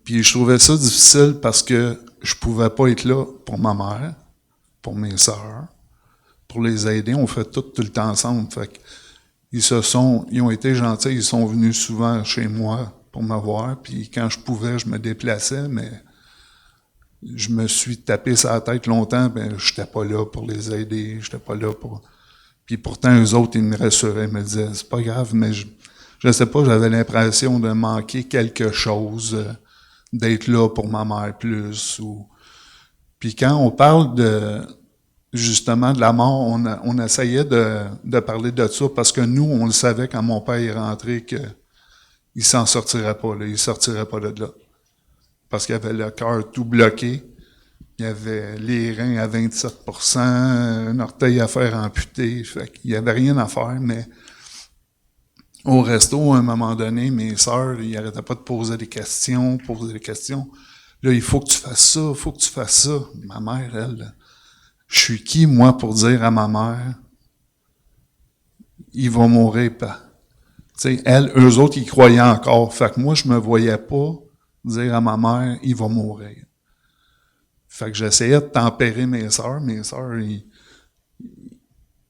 S6: Puis je trouvais ça difficile parce que je pouvais pas être là pour ma mère, pour mes sœurs, pour les aider. On fait tout le temps ensemble. Fait que ils ont été gentils. Ils sont venus souvent chez moi pour me voir. Puis quand je pouvais, je me déplaçais, mais je me suis tapé sur la tête longtemps. Ben, j'étais pas là pour les aider. J'étais pas là pour... Puis pourtant, eux autres, ils me rassuraient, ils me disaient, c'est pas grave, mais je sais pas, j'avais l'impression de manquer quelque chose, d'être là pour ma mère plus. Puis quand on parle justement de la mort, on essayait de parler de ça parce que nous, on le savait quand mon père est rentré qu'il s'en sortirait pas, là, il sortirait pas de là. Parce qu'il avait le cœur tout bloqué. Il y avait les reins à 27%, un orteil à faire amputer. Fait qu'il y avait rien à faire, mais au resto, à un moment donné, mes sœurs, ils n'arrêtaient pas de poser des questions. Là, il faut que tu fasses ça, il faut que tu fasses ça. Ma mère, elle, je suis qui, moi, pour dire à ma mère, il va mourir pas. Tu sais, eux autres, ils croyaient encore. Fait que moi, je me voyais pas dire à ma mère, il va mourir. Fait que j'essayais de tempérer mes sœurs. Mes sœurs,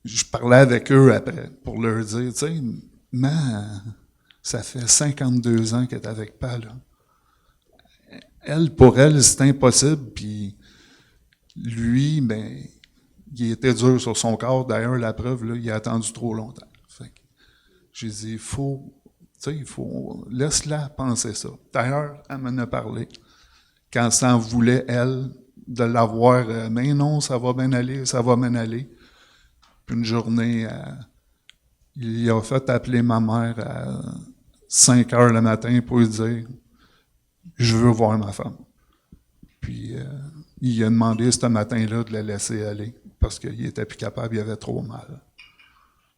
S6: je parlais avec eux après pour leur dire, tu sais, ça fait 52 ans qu'elle est avec Pa, là. Pour elle, c'est impossible. Puis lui, ben, il était dur sur son corps. D'ailleurs, la preuve, là, il a attendu trop longtemps. Fait que j'ai dit, il faut, laisse-la penser ça. D'ailleurs, elle m'en a parlé. Quand ça en voulait, elle, de l'avoir, mais non, ça va bien aller, ça va bien aller. Puis une journée, il a fait appeler ma mère à 5 heures le matin pour lui dire « Je veux voir ma femme ». Puis il a demandé ce matin-là de la laisser aller parce qu'il était plus capable, il avait trop mal.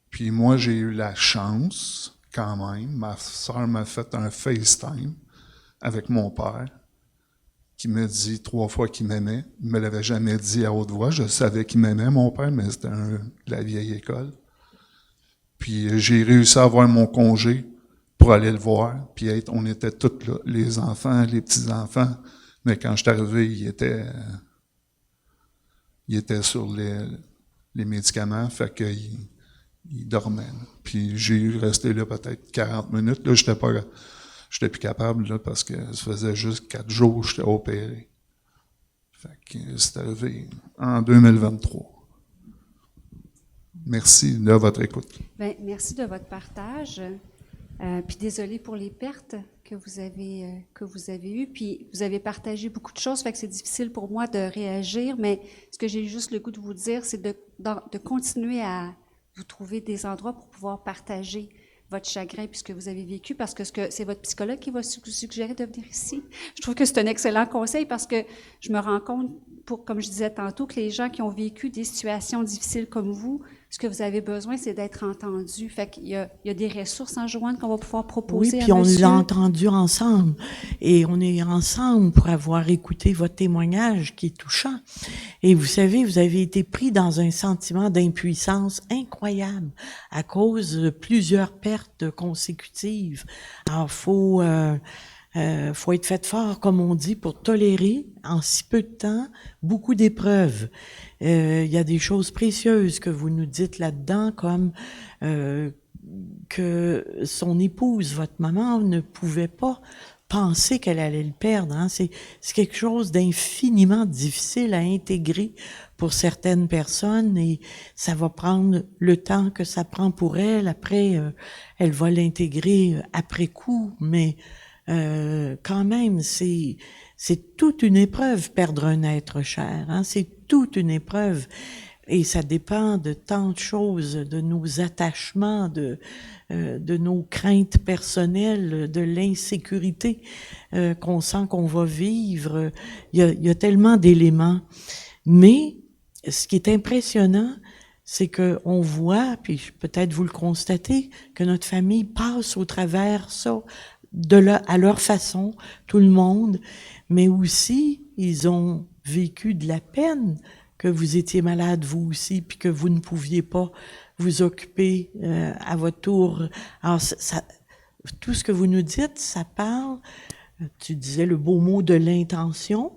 S6: Puis moi, j'ai eu la chance, quand même, ma soeur m'a fait un FaceTime avec mon père, qui m'a dit 3 fois qu'il m'aimait. Il ne me l'avait jamais dit à haute voix. Je savais qu'il m'aimait, mon père, mais c'était de la vieille école. Puis j'ai réussi à avoir mon congé pour aller le voir. Puis on était tous là, les enfants, les petits-enfants. Mais quand je suis arrivé, il était sur les médicaments, fait qu'il dormait. Là. Puis j'ai resté là peut-être 40 minutes. Là, j'étais plus capable là, parce que ça faisait juste 4 jours que j'étais opéré. Fait que c'est arrivé en 2023. Merci de votre écoute.
S3: Bien, merci de votre partage. Puis désolé pour les pertes que vous avez eues. Puis vous avez partagé beaucoup de choses, fait que c'est difficile pour moi de réagir, mais ce que j'ai juste le goût de vous dire, c'est de continuer à vous trouver des endroits pour pouvoir partager votre chagrin puis ce que vous avez vécu, parce que c'est votre psychologue qui va suggérer de venir ici. Je trouve que c'est un excellent conseil parce que je me rends compte, comme je disais tantôt, que les gens qui ont vécu des situations difficiles comme vous, ce que vous avez besoin, c'est d'être entendu. Fait qu'il y a des ressources en Joanne qu'on va pouvoir proposer
S2: Oui,
S3: à
S2: puis on
S3: monsieur.
S2: l'a entendu ensemble. Et on est ensemble pour avoir écouté votre témoignage qui est touchant. Et vous savez, vous avez été pris dans un sentiment d'impuissance incroyable à cause de plusieurs pertes consécutives. Alors, faut être fait fort, comme on dit, pour tolérer en si peu de temps beaucoup d'épreuves. Il y a des choses précieuses que vous nous dites là-dedans, comme que son épouse, votre maman, ne pouvait pas penser qu'elle allait le perdre. Hein? C'est quelque chose d'infiniment difficile à intégrer pour certaines personnes et ça va prendre le temps que ça prend pour elle. Après, elle va l'intégrer après coup, mais quand même, c'est toute une épreuve perdre un être cher. Hein? C'est toute une épreuve. Et ça dépend de tant de choses, de nos attachements, de nos craintes personnelles, de l'insécurité qu'on sent qu'on va vivre. Il y a tellement d'éléments. Mais ce qui est impressionnant, c'est que on voit, puis peut-être vous le constatez, que notre famille passe au travers ça, à leur façon, tout le monde, mais aussi, ils ont vécu de la peine que vous étiez malade vous aussi, puis que vous ne pouviez pas vous occuper à votre tour. Alors, tout ce que vous nous dites, ça parle, tu disais le beau mot de l'intention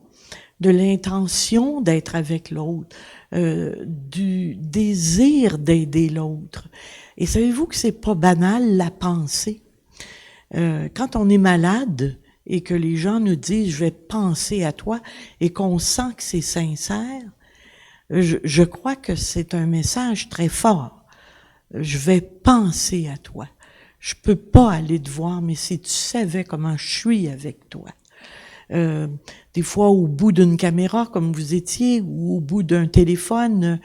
S2: d'être avec l'autre, du désir d'aider l'autre. Et savez-vous que c'est pas banal, la pensée? Quand on est malade et que les gens nous disent « je vais penser à toi » et qu'on sent que c'est sincère, je crois que c'est un message très fort. Je vais penser à toi. Je peux pas aller te voir, mais si tu savais comment je suis avec toi. Des fois, au bout d'une caméra, comme vous étiez, ou au bout d'un téléphone,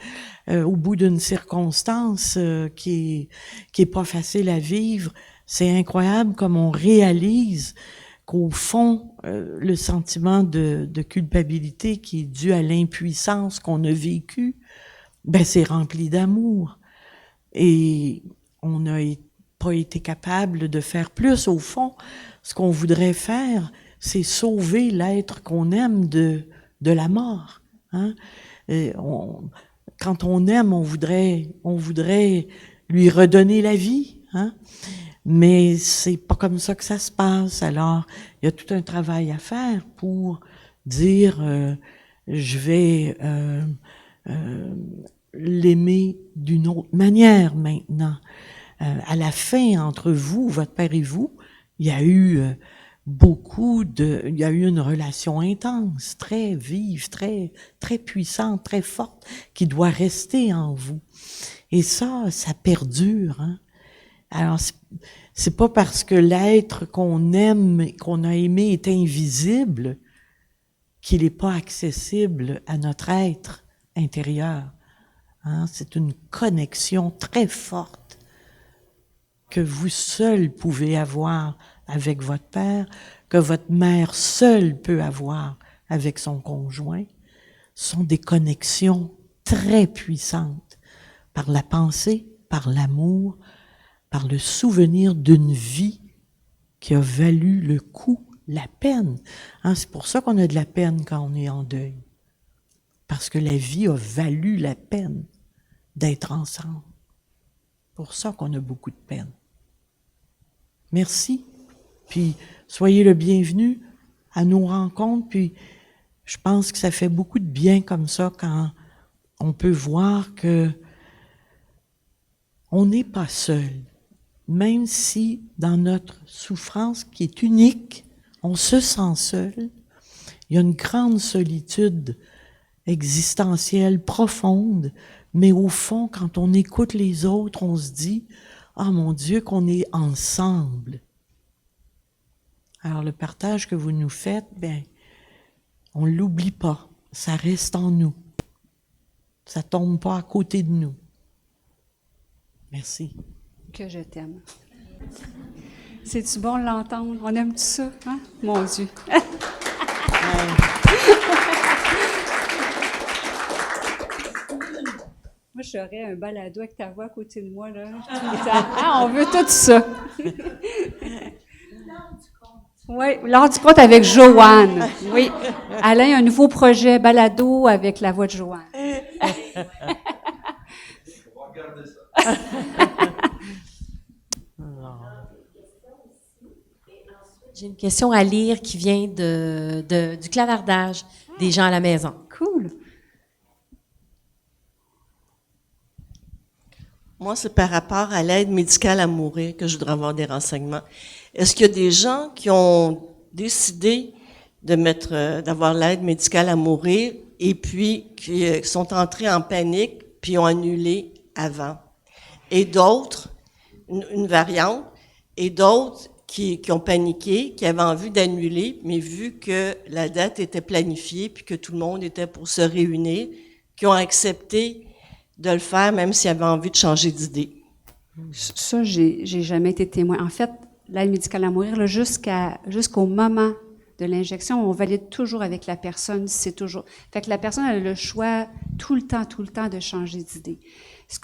S2: au bout d'une circonstance qui est pas facile à vivre, c'est incroyable comme on réalise qu'au fond, le sentiment de culpabilité qui est dû à l'impuissance qu'on a vécue, ben c'est rempli d'amour. Et on n'a pas été capable de faire plus. Au fond, ce qu'on voudrait faire, c'est sauver l'être qu'on aime de la mort. Hein? Quand on aime, on voudrait lui redonner la vie. Hein? Mais c'est pas comme ça que ça se passe. Alors, il y a tout un travail à faire pour dire je vais l'aimer d'une autre manière maintenant. À la fin, entre vous, votre père et vous, il y a eu il y a eu une relation intense, très vive, très très puissante, très forte, qui doit rester en vous. Et ça perdure. Hein? Alors, c'est pas parce que l'être qu'on aime, qu'on a aimé est invisible qu'il n'est pas accessible à notre être intérieur. Hein? C'est une connexion très forte que vous seul pouvez avoir avec votre père, que votre mère seule peut avoir avec son conjoint.
S7: sont des connexions très puissantes par la pensée, par l'amour, par le souvenir d'une vie qui a valu le coup, la peine. Hein, c'est pour ça qu'on a de la peine quand on est en deuil. Parce que la vie a valu la peine d'être ensemble. C'est pour ça qu'on a beaucoup de peine. Merci. Puis, soyez le bienvenu à nos rencontres. Puis, je pense que ça fait beaucoup de bien comme ça quand on peut voir que on n'est pas seul. Même si dans notre souffrance qui est unique, on se sent seul, il y a une grande solitude existentielle profonde, mais au fond, quand on écoute les autres, on se dit « Ah mon Dieu, qu'on est ensemble ». Alors le partage que vous nous faites, ben, on ne l'oublie pas, ça reste en nous. Ça ne tombe pas à côté de nous. Merci.
S3: Que je t'aime. C'est-tu bon de l'entendre? On aime tout ça, hein? Mon Dieu. Moi, j'aurais un balado avec ta voix à côté de moi, là. Ah, on veut tout ça. Oui, l'heure du compte avec Joanne. Oui. Alain a un nouveau projet balado avec la voix de Joanne.
S1: On va regarder ça.
S8: J'ai une question à lire qui vient du clavardage des gens à la maison.
S3: Cool.
S9: Moi, c'est par rapport à l'aide médicale à mourir que je voudrais avoir des renseignements. Est-ce qu'il y a des gens qui ont décidé d'avoir l'aide médicale à mourir et puis qui sont entrés en panique puis ont annulé avant? Et d'autres, une variante, et d'autres qui ont paniqué, qui avaient envie d'annuler, mais vu que la date était planifiée puis que tout le monde était pour se réunir, qui ont accepté de le faire même s'ils avaient envie de changer d'idée.
S3: Ça, j'ai jamais été témoin. En fait, l'aide médicale à mourir, là, jusqu'au moment de l'injection, on valide toujours avec la personne, c'est toujours. Fait que la personne a le choix tout le temps de changer d'idée.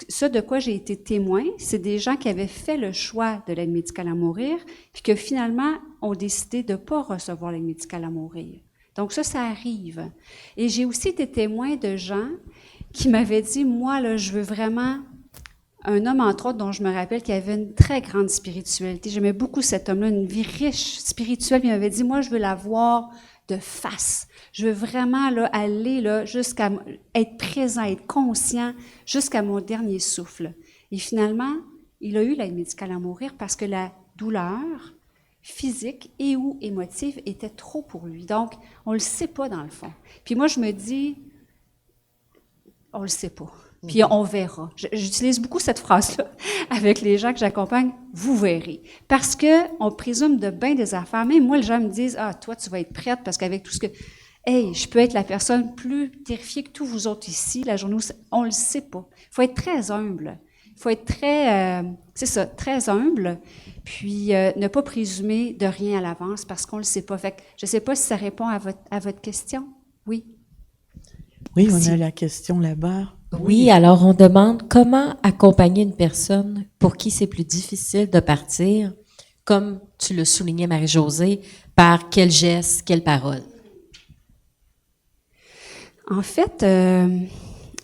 S3: Ça, de quoi j'ai été témoin, c'est des gens qui avaient fait le choix de l'aide médicale à mourir, puis que finalement ont décidé de ne pas recevoir l'aide médicale à mourir. Donc ça arrive. Et j'ai aussi été témoin de gens qui m'avaient dit, moi, là, je veux vraiment un homme, entre autres, dont je me rappelle qui avait une très grande spiritualité. J'aimais beaucoup cet homme-là, une vie riche, spirituelle. Il m'avait dit, moi, je veux la voir de face. Je veux vraiment là, aller là, jusqu'à être présent, être conscient jusqu'à mon dernier souffle. Et finalement, il a eu l'aide médicale à mourir parce que la douleur physique et ou émotive était trop pour lui. Donc, on ne le sait pas dans le fond. Puis moi, je me dis, on ne le sait pas. Puis on verra. J'utilise beaucoup cette phrase-là avec les gens que j'accompagne. Vous verrez. Parce qu'on présume de bien des affaires. Même moi, les gens me disent, ah, toi, tu vas être prête parce qu'avec tout ce que... Hey, je peux être la personne plus terrifiée que tous vous autres ici, la journée où... On ne le sait pas. Il faut être très humble. Il faut être très... c'est ça, très humble. Puis ne pas présumer de rien à l'avance parce qu'on ne le sait pas. Fait que je ne sais pas si ça répond à votre question. Oui.
S7: Oui,
S8: Merci.
S7: on a la question là-bas.
S8: Oui, alors on demande comment accompagner une personne pour qui c'est plus difficile de partir, comme tu le soulignais, Marie-Josée, par quel geste, quelle parole?
S3: En fait,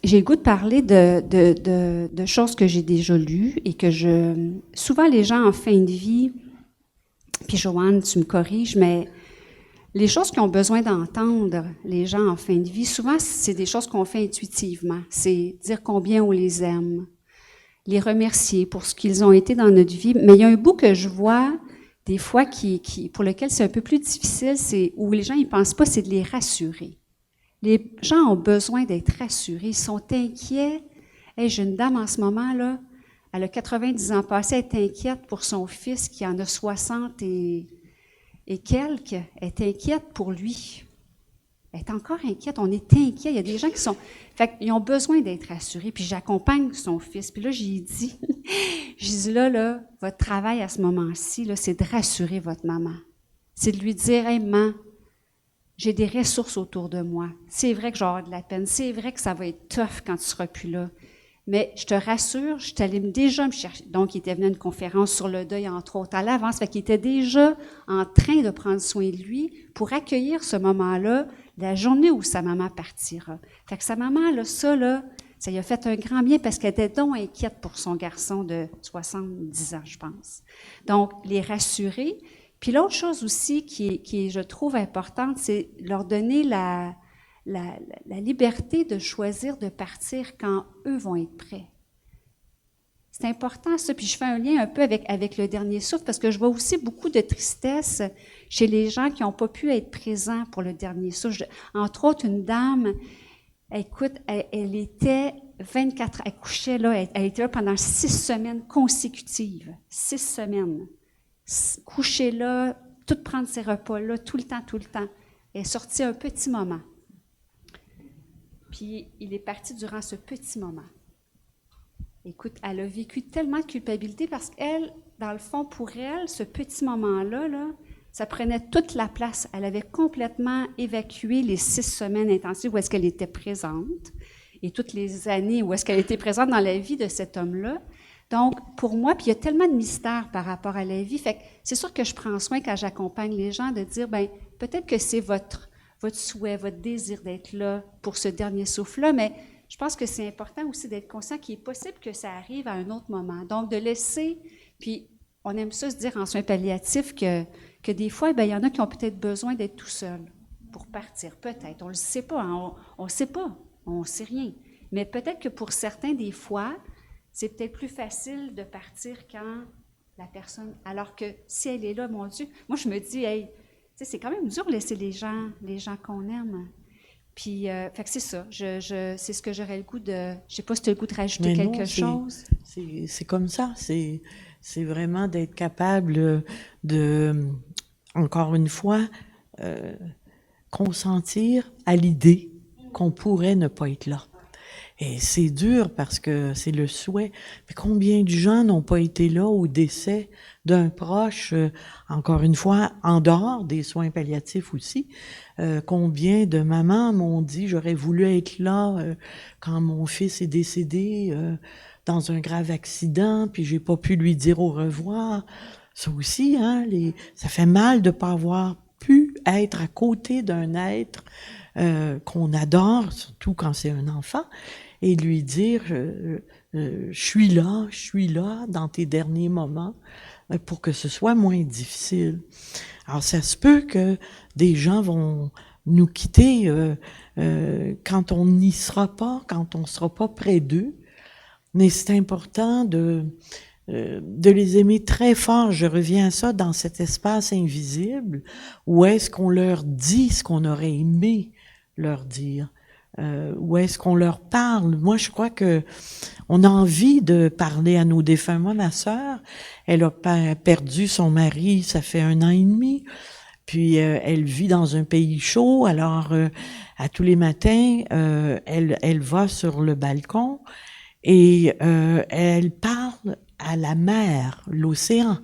S3: j'ai le goût de parler de choses que j'ai déjà lues et que souvent les gens en fin de vie, puis Joanne, tu me corriges, mais les choses qu'ils ont besoin d'entendre, les gens en fin de vie, souvent, c'est des choses qu'on fait intuitivement. C'est dire combien on les aime, les remercier pour ce qu'ils ont été dans notre vie. Mais il y a un bout que je vois, des fois, pour lequel c'est un peu plus difficile, c'est où les gens n'y pensent pas, c'est de les rassurer. Les gens ont besoin d'être rassurés, ils sont inquiets. Hey, j'ai une dame en ce moment, là, elle a 90 ans passés, elle est inquiète pour son fils qui en a 60 et quelques, elle est inquiète pour lui. Elle est encore inquiète, on est inquiet. Il y a des gens qui sont... Fait qu'ils ont besoin d'être rassurés. Puis j'accompagne son fils. Puis là, j'ai dit, là, votre travail à ce moment-ci, là, c'est de rassurer votre maman. C'est de lui dire, hey, maman, j'ai des ressources autour de moi. C'est vrai que je vais avoir de la peine. C'est vrai que ça va être tough quand tu seras plus là. Mais je te rassure, je suis allée déjà me chercher. Donc, il était venu à une conférence sur le deuil, entre autres, à l'avance. Fait qu'il était déjà en train de prendre soin de lui pour accueillir ce moment-là, la journée où sa maman partira. Fait que sa maman, là, ça lui a fait un grand bien parce qu'elle était donc inquiète pour son garçon de 70 ans, je pense. Donc, les rassurer. Puis l'autre chose aussi qui est, je trouve, importante, c'est leur donner la liberté de choisir de partir quand eux vont être prêts. C'est important ça, puis je fais un lien un peu avec le dernier souffle, parce que je vois aussi beaucoup de tristesse chez les gens qui n'ont pas pu être présents pour le dernier souffle. Entre autres, une dame, écoute, elle était 24, elle couchait là, elle était là pendant 6 semaines consécutives. 6 semaines. Coucher là, tout prendre ses repas là, tout le temps. Elle est sortie un petit moment. Puis il est parti durant ce petit moment. Écoute, elle a vécu tellement de culpabilité parce qu'elle, dans le fond, pour elle, ce petit moment-là, ça prenait toute la place. Elle avait complètement évacué les 6 semaines intensives où est-ce qu'elle était présente et toutes les années où est-ce qu'elle était présente dans la vie de cet homme-là. Donc, pour moi, puis il y a tellement de mystères par rapport à la vie, fait que c'est sûr que je prends soin quand j'accompagne les gens de dire, bien, peut-être que c'est votre souhait, votre désir d'être là pour ce dernier souffle-là, mais je pense que c'est important aussi d'être conscient qu'il est possible que ça arrive à un autre moment. Donc, de laisser, puis on aime ça se dire en soins palliatifs que des fois, bien, il y en a qui ont peut-être besoin d'être tout seuls pour partir, peut-être. On ne le sait pas, hein? On ne sait pas, on ne sait rien. Mais peut-être que pour certains, des fois, c'est peut-être plus facile de partir quand la personne, alors que si elle est là, mon Dieu, moi je me dis, hey, c'est quand même dur de laisser les gens qu'on aime. Puis, fait que c'est ça, c'est ce que j'aurais le goût de, je sais pas si tu as le goût de rajouter quelque chose.
S7: C'est comme ça, c'est vraiment d'être capable de, encore une fois, consentir à l'idée qu'on pourrait ne pas être là. Et c'est dur parce que c'est le souhait. Mais combien de gens n'ont pas été là au décès d'un proche, encore une fois, en dehors des soins palliatifs aussi. Combien de mamans m'ont dit, j'aurais voulu être là quand mon fils est décédé dans un grave accident, puis j'ai pas pu lui dire au revoir. Ça aussi, hein, ça fait mal de pas avoir pu être à côté d'un être qu'on adore, surtout quand c'est un enfant, et lui dire je suis là dans tes derniers moments pour que ce soit moins difficile. Alors ça se peut que des gens vont nous quitter quand on n'y sera pas, quand on sera pas près d'eux, mais c'est important de les aimer très fort. Je reviens à ça, dans cet espace invisible où est-ce qu'on leur dit ce qu'on aurait aimé leur dire. Où est-ce qu'on leur parle? Moi, je crois que on a envie de parler à nos défunts. Moi, ma sœur, elle a perdu son mari, ça fait 1 an et demi. Puis, elle vit dans un pays chaud. Alors, à tous les matins, elle va sur le balcon et elle parle à la mer, l'océan.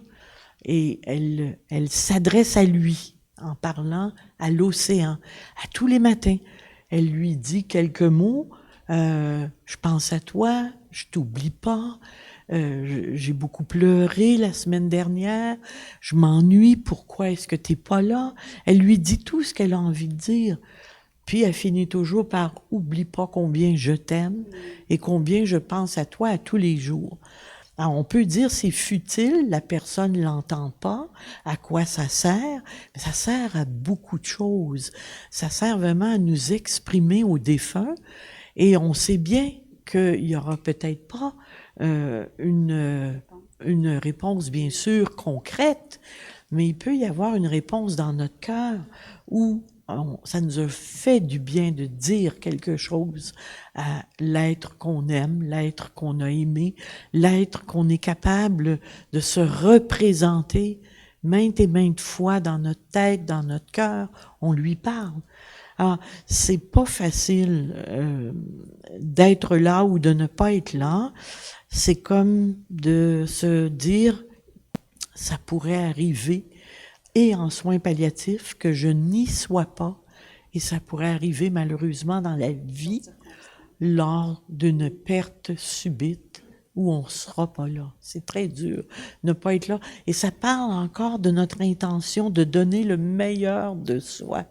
S7: Et elle s'adresse à lui en parlant à l'océan, à tous les matins. Elle lui dit quelques mots. Je pense à toi, je t'oublie pas. J'ai beaucoup pleuré la semaine dernière. Je m'ennuie. Pourquoi est-ce que t'es pas là? Elle lui dit tout ce qu'elle a envie de dire. Puis elle finit toujours par « Oublie pas combien je t'aime et combien je pense à toi à tous les jours ». Alors, on peut dire c'est futile, la personne ne l'entend pas, à quoi ça sert? Mais ça sert à beaucoup de choses. Ça sert vraiment à nous exprimer aux défunts et on sait bien qu'il y aura peut-être pas une réponse bien sûr concrète, mais il peut y avoir une réponse dans notre cœur où ça nous a fait du bien de dire quelque chose à l'être qu'on aime, l'être qu'on a aimé, l'être qu'on est capable de se représenter maintes et maintes fois dans notre tête, dans notre cœur, on lui parle. Alors, c'est pas facile d'être là ou de ne pas être là. C'est comme de se dire, ça pourrait arriver et en soins palliatifs, que je n'y sois pas et ça pourrait arriver malheureusement dans la vie lors d'une perte subite où on ne sera pas là. C'est très dur, ne pas être là. Et ça parle encore de notre intention de donner le meilleur de soi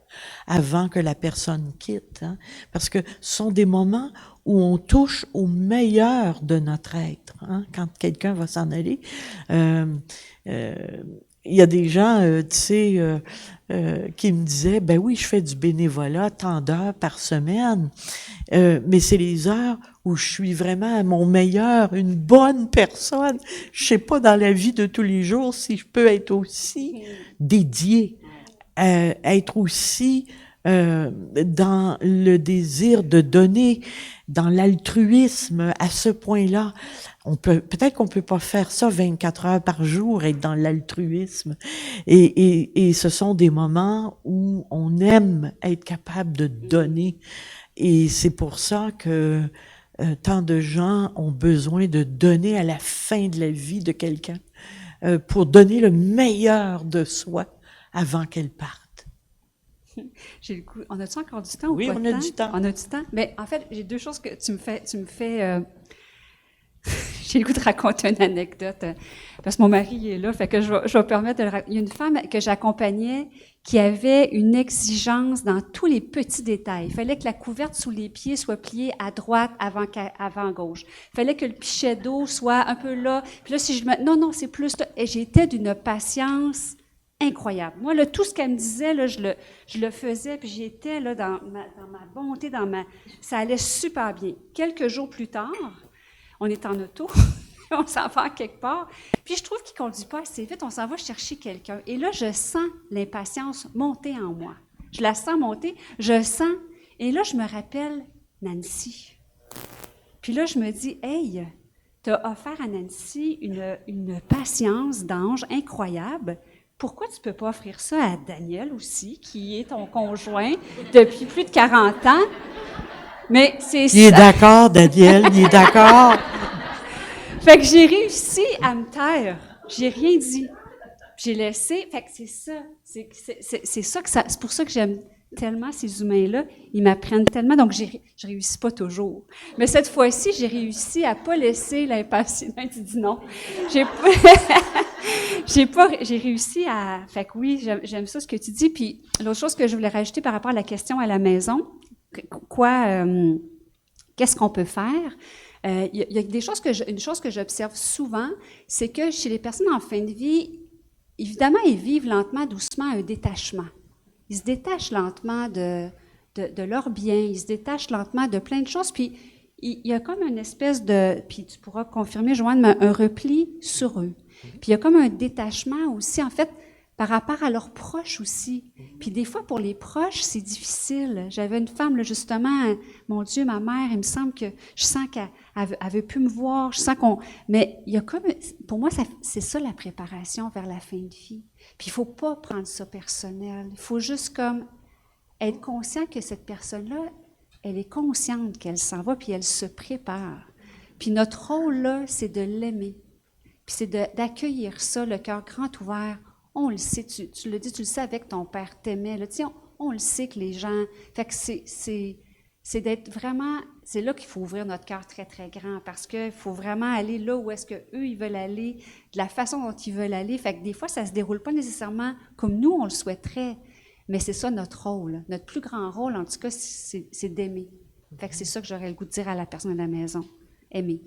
S7: avant que la personne quitte. Hein? Parce que ce sont des moments où on touche au meilleur de notre être. Hein? Quand quelqu'un va s'en aller, il y a des gens, qui me disaient, ben oui, je fais du bénévolat, tant d'heures par semaine, mais c'est les heures où je suis vraiment à mon meilleur, une bonne personne. Je sais pas dans la vie de tous les jours si je peux être aussi dédiée, être aussi dans le désir de donner, dans l'altruisme à ce point-là. Peut-être qu'on peut pas faire ça 24 heures par jour, être dans l'altruisme. Et ce sont des moments où on aime être capable de donner. Et c'est pour ça que tant de gens ont besoin de donner à la fin de la vie de quelqu'un pour donner le meilleur de soi avant qu'elle parte.
S3: J'ai le coup. On a-tu encore du temps ou
S7: Oui,
S3: pas
S7: on
S3: de
S7: a
S3: temps?
S7: du temps.
S3: On a du temps. Mais en fait, j'ai deux choses que tu me fais. J'ai le goût de raconter une anecdote parce que mon mari est là, fait que je vais permettre de le raconter. Il y a une femme que j'accompagnais qui avait une exigence dans tous les petits détails. Il fallait que la couverte sous les pieds soit pliée à droite avant gauche. Il fallait que le pichet d'eau soit un peu là. Puis là, si je me... Non, c'est plus là. Et j'étais d'une patience incroyable. Moi, là, tout ce qu'elle me disait, là, je le faisais, puis j'étais là dans ma bonté, ça allait super bien. Quelques jours plus tard, on est en auto, on s'en va quelque part, puis je trouve qu'il ne conduit pas assez vite, on s'en va chercher quelqu'un. Et là, je sens l'impatience monter en moi. Je la sens monter, je sens, et là, je me rappelle Nancy. Puis là, je me dis, hey, tu as offert à Nancy une patience d'ange incroyable. Pourquoi tu ne peux pas offrir ça à Daniel aussi, qui est ton conjoint depuis plus de 40 ans? Mais c'est ça.
S7: Il est d'accord, Daniel, il est d'accord.
S3: Fait que j'ai réussi à me taire. J'ai rien dit. J'ai laissé. Fait que c'est ça. C'est ça que c'est pour ça que j'aime tellement ces humains-là. Ils m'apprennent tellement. Donc, je réussis pas toujours. Mais cette fois-ci, j'ai réussi à pas laisser l'impatience. Tu dis non. J'ai réussi à. Fait que oui, j'aime ça ce que tu dis. Puis l'autre chose que je voulais rajouter par rapport à la question à la maison. Qu'est-ce qu'on peut faire? Il y a une chose que j'observe souvent, c'est que chez les personnes en fin de vie, évidemment, ils vivent lentement, doucement un détachement. Ils se détachent lentement de leurs biens, ils se détachent lentement de plein de choses, puis il y a comme une espèce de, puis tu pourras confirmer, Joanne, mais un repli sur eux. Puis il y a comme un détachement aussi, en fait, par rapport à leurs proches aussi. Puis des fois, pour les proches, c'est difficile. J'avais une femme, là, justement, mon Dieu, ma mère, il me semble que je sens qu'elle veut plus me voir, je sens qu'on... Mais il y a comme... Pour moi, c'est ça la préparation vers la fin de vie. Puis il faut pas prendre ça personnel. Il faut juste comme être conscient que cette personne-là, elle est consciente qu'elle s'en va, puis elle se prépare. Puis notre rôle, là, c'est de l'aimer. Puis c'est d'accueillir ça, le cœur grand ouvert. On le sait, tu le dis, tu le sais avec ton père t'aimait. Là, on le sait que les gens... Fait que c'est d'être vraiment... C'est là qu'il faut ouvrir notre cœur très, très grand parce qu'il faut vraiment aller là où est-ce qu'eux, ils veulent aller, de la façon dont ils veulent aller. Fait que des fois, ça ne se déroule pas nécessairement comme nous, on le souhaiterait. Mais c'est ça notre rôle. Notre plus grand rôle, en tout cas, c'est d'aimer. Fait que c'est ça que j'aurais le goût de dire à la personne à la maison. Aimer.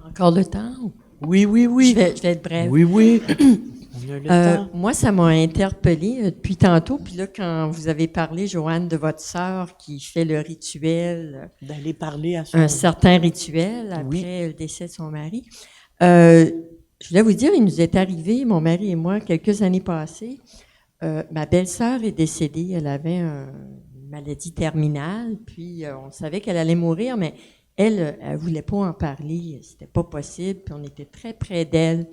S8: Encore le temps?
S7: Oui.
S8: Je vais être brève.
S7: Oui. On a le temps.
S8: Moi, ça m'a interpellée depuis tantôt. Puis là, quand vous avez parlé, Joanne, de votre sœur qui fait le rituel,
S7: D'aller parler à
S8: un certain rituel après
S7: Oui.
S8: le décès de son mari. Je voulais vous dire, il nous est arrivé, mon mari et moi, quelques années passées, ma belle-sœur est décédée. Elle avait une maladie terminale, puis on savait qu'elle allait mourir, mais elle voulait pas en parler, c'était pas possible, puis on était très près d'elle.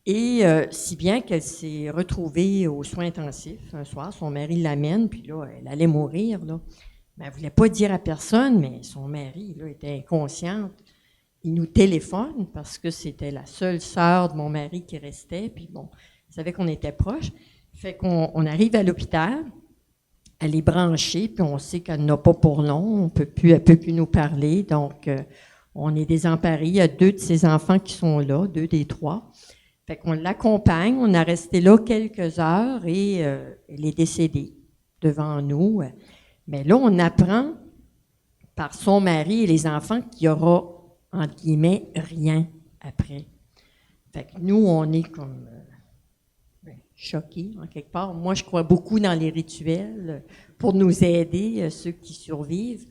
S8: Et si bien qu'elle s'est retrouvée aux soins intensifs un soir, son mari l'amène, puis là, elle allait mourir, là. Mais elle voulait pas dire à personne, mais son mari, là, était inconsciente. Il nous téléphone parce que c'était la seule sœur de mon mari qui restait, puis bon, il savait qu'on était proches. Fait qu'on arrive à l'hôpital, elle est branchée, puis on sait qu'elle n'a pas pour long, elle peut plus nous parler, donc on est désemparés. Il y a 2 de ses enfants qui sont là, 2 des 3. Fait qu'on l'accompagne, on a resté là quelques heures et elle est décédée devant nous. Mais là, on apprend par son mari et les enfants qu'il y aura, entre guillemets, rien après. Fait que nous, on est comme choqués, en quelque part. Moi, je crois beaucoup dans les rituels pour nous aider, ceux qui survivent.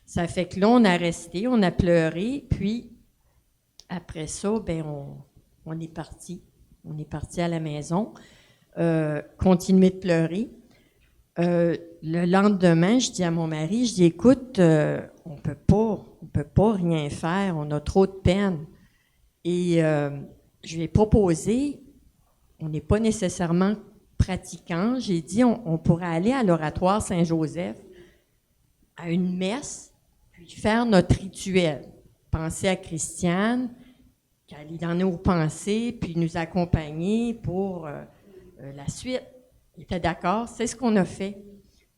S8: Ça fait que là, on a resté, on a pleuré, puis après ça, on est parti. On est parti à la maison, continuer de pleurer. Le lendemain, je dis à mon mari, je dis, écoute, on peut pas rien faire, on a trop de peine. Et je lui ai proposé, on n'est pas nécessairement pratiquant, j'ai dit, on pourrait aller à l'oratoire Saint-Joseph, à une messe, puis faire notre rituel. Penser à Christiane, qu'elle est dans nos pensées, puis nous accompagner pour la suite. Il était d'accord, c'est ce qu'on a fait.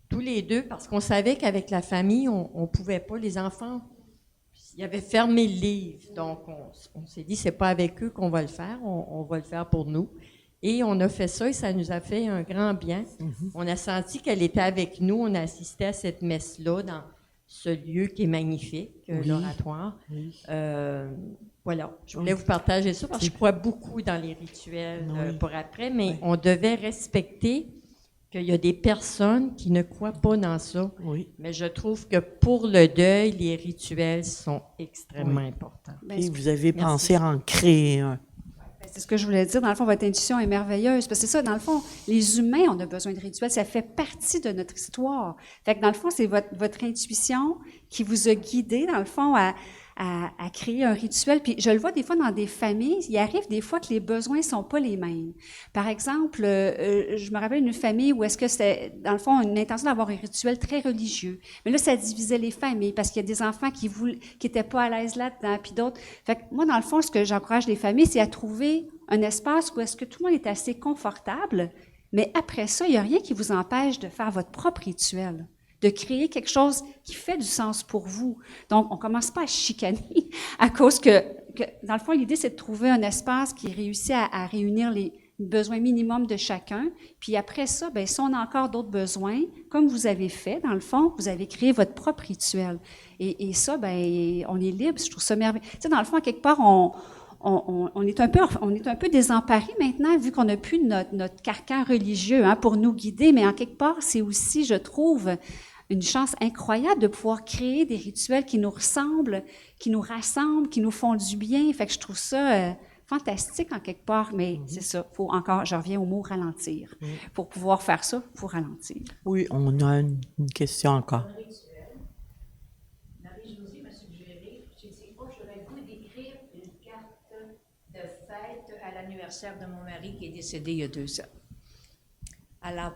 S8: Tous les deux, parce qu'on savait qu'avec la famille, on ne pouvait pas, les enfants, ils avaient fermé le livre. Donc, on s'est dit, c'est pas avec eux qu'on va le faire, on va le faire pour nous. Et on a fait ça et ça nous a fait un grand bien. Mm-hmm. On a senti qu'elle était avec nous, on a assisté à cette messe-là dans ce lieu qui est magnifique, l'oratoire. Oui. Voilà, je voulais vous partager ça parce que je crois beaucoup dans les rituels pour après, mais on devait respecter qu'il y a des personnes qui ne croient pas dans ça. Oui. Mais je trouve que pour le deuil, les rituels sont extrêmement importants.
S7: Et vous avez pensé à en créer un.
S3: C'est ce que je voulais dire. Dans le fond, votre intuition est merveilleuse. Parce que c'est ça, dans le fond, les humains, on a besoin de rituels. Ça fait partie de notre histoire. Fait que dans le fond, c'est votre intuition qui vous a guidé, dans le fond, à créer un rituel. Puis je le vois des fois dans des familles, il arrive des fois que les besoins sont pas les mêmes. Par exemple, je me rappelle d'une famille où est-ce que c'était, dans le fond, une intention d'avoir un rituel très religieux. Mais là, ça divisait les familles parce qu'il y a des enfants qui étaient pas à l'aise là-dedans, puis d'autres. Fait que moi, dans le fond, ce que j'encourage les familles, c'est à trouver un espace où est-ce que tout le monde est assez confortable, mais après ça, il n'y a rien qui vous empêche de faire votre propre rituel, de créer quelque chose qui fait du sens pour vous. Donc, on ne commence pas à chicaner à cause que dans le fond, l'idée, c'est de trouver un espace qui réussit à réunir les besoins minimums de chacun. Puis après ça, bien, si on a encore d'autres besoins, comme vous avez fait, dans le fond, vous avez créé votre propre rituel. Et ça, bien, on est libre. Je trouve ça merveilleux. Tu sais, dans le fond, à quelque part, on est un peu désemparés maintenant, vu qu'on n'a plus notre carcan religieux pour nous guider, mais en quelque part, c'est aussi, je trouve, une chance incroyable de pouvoir créer des rituels qui nous ressemblent, qui nous rassemblent, qui nous font du bien. Fait que je trouve ça fantastique en quelque part, mais c'est ça. Faut encore, je reviens au mot ralentir. Pour pouvoir faire ça, il faut ralentir.
S7: Oui, on a une question encore.
S10: Marie-Josée m'a suggéré, j'ai dit, j'aurais le goût d'écrire une carte de fête à l'anniversaire de mon mari qui est décédé il y a 2 ans. Alors,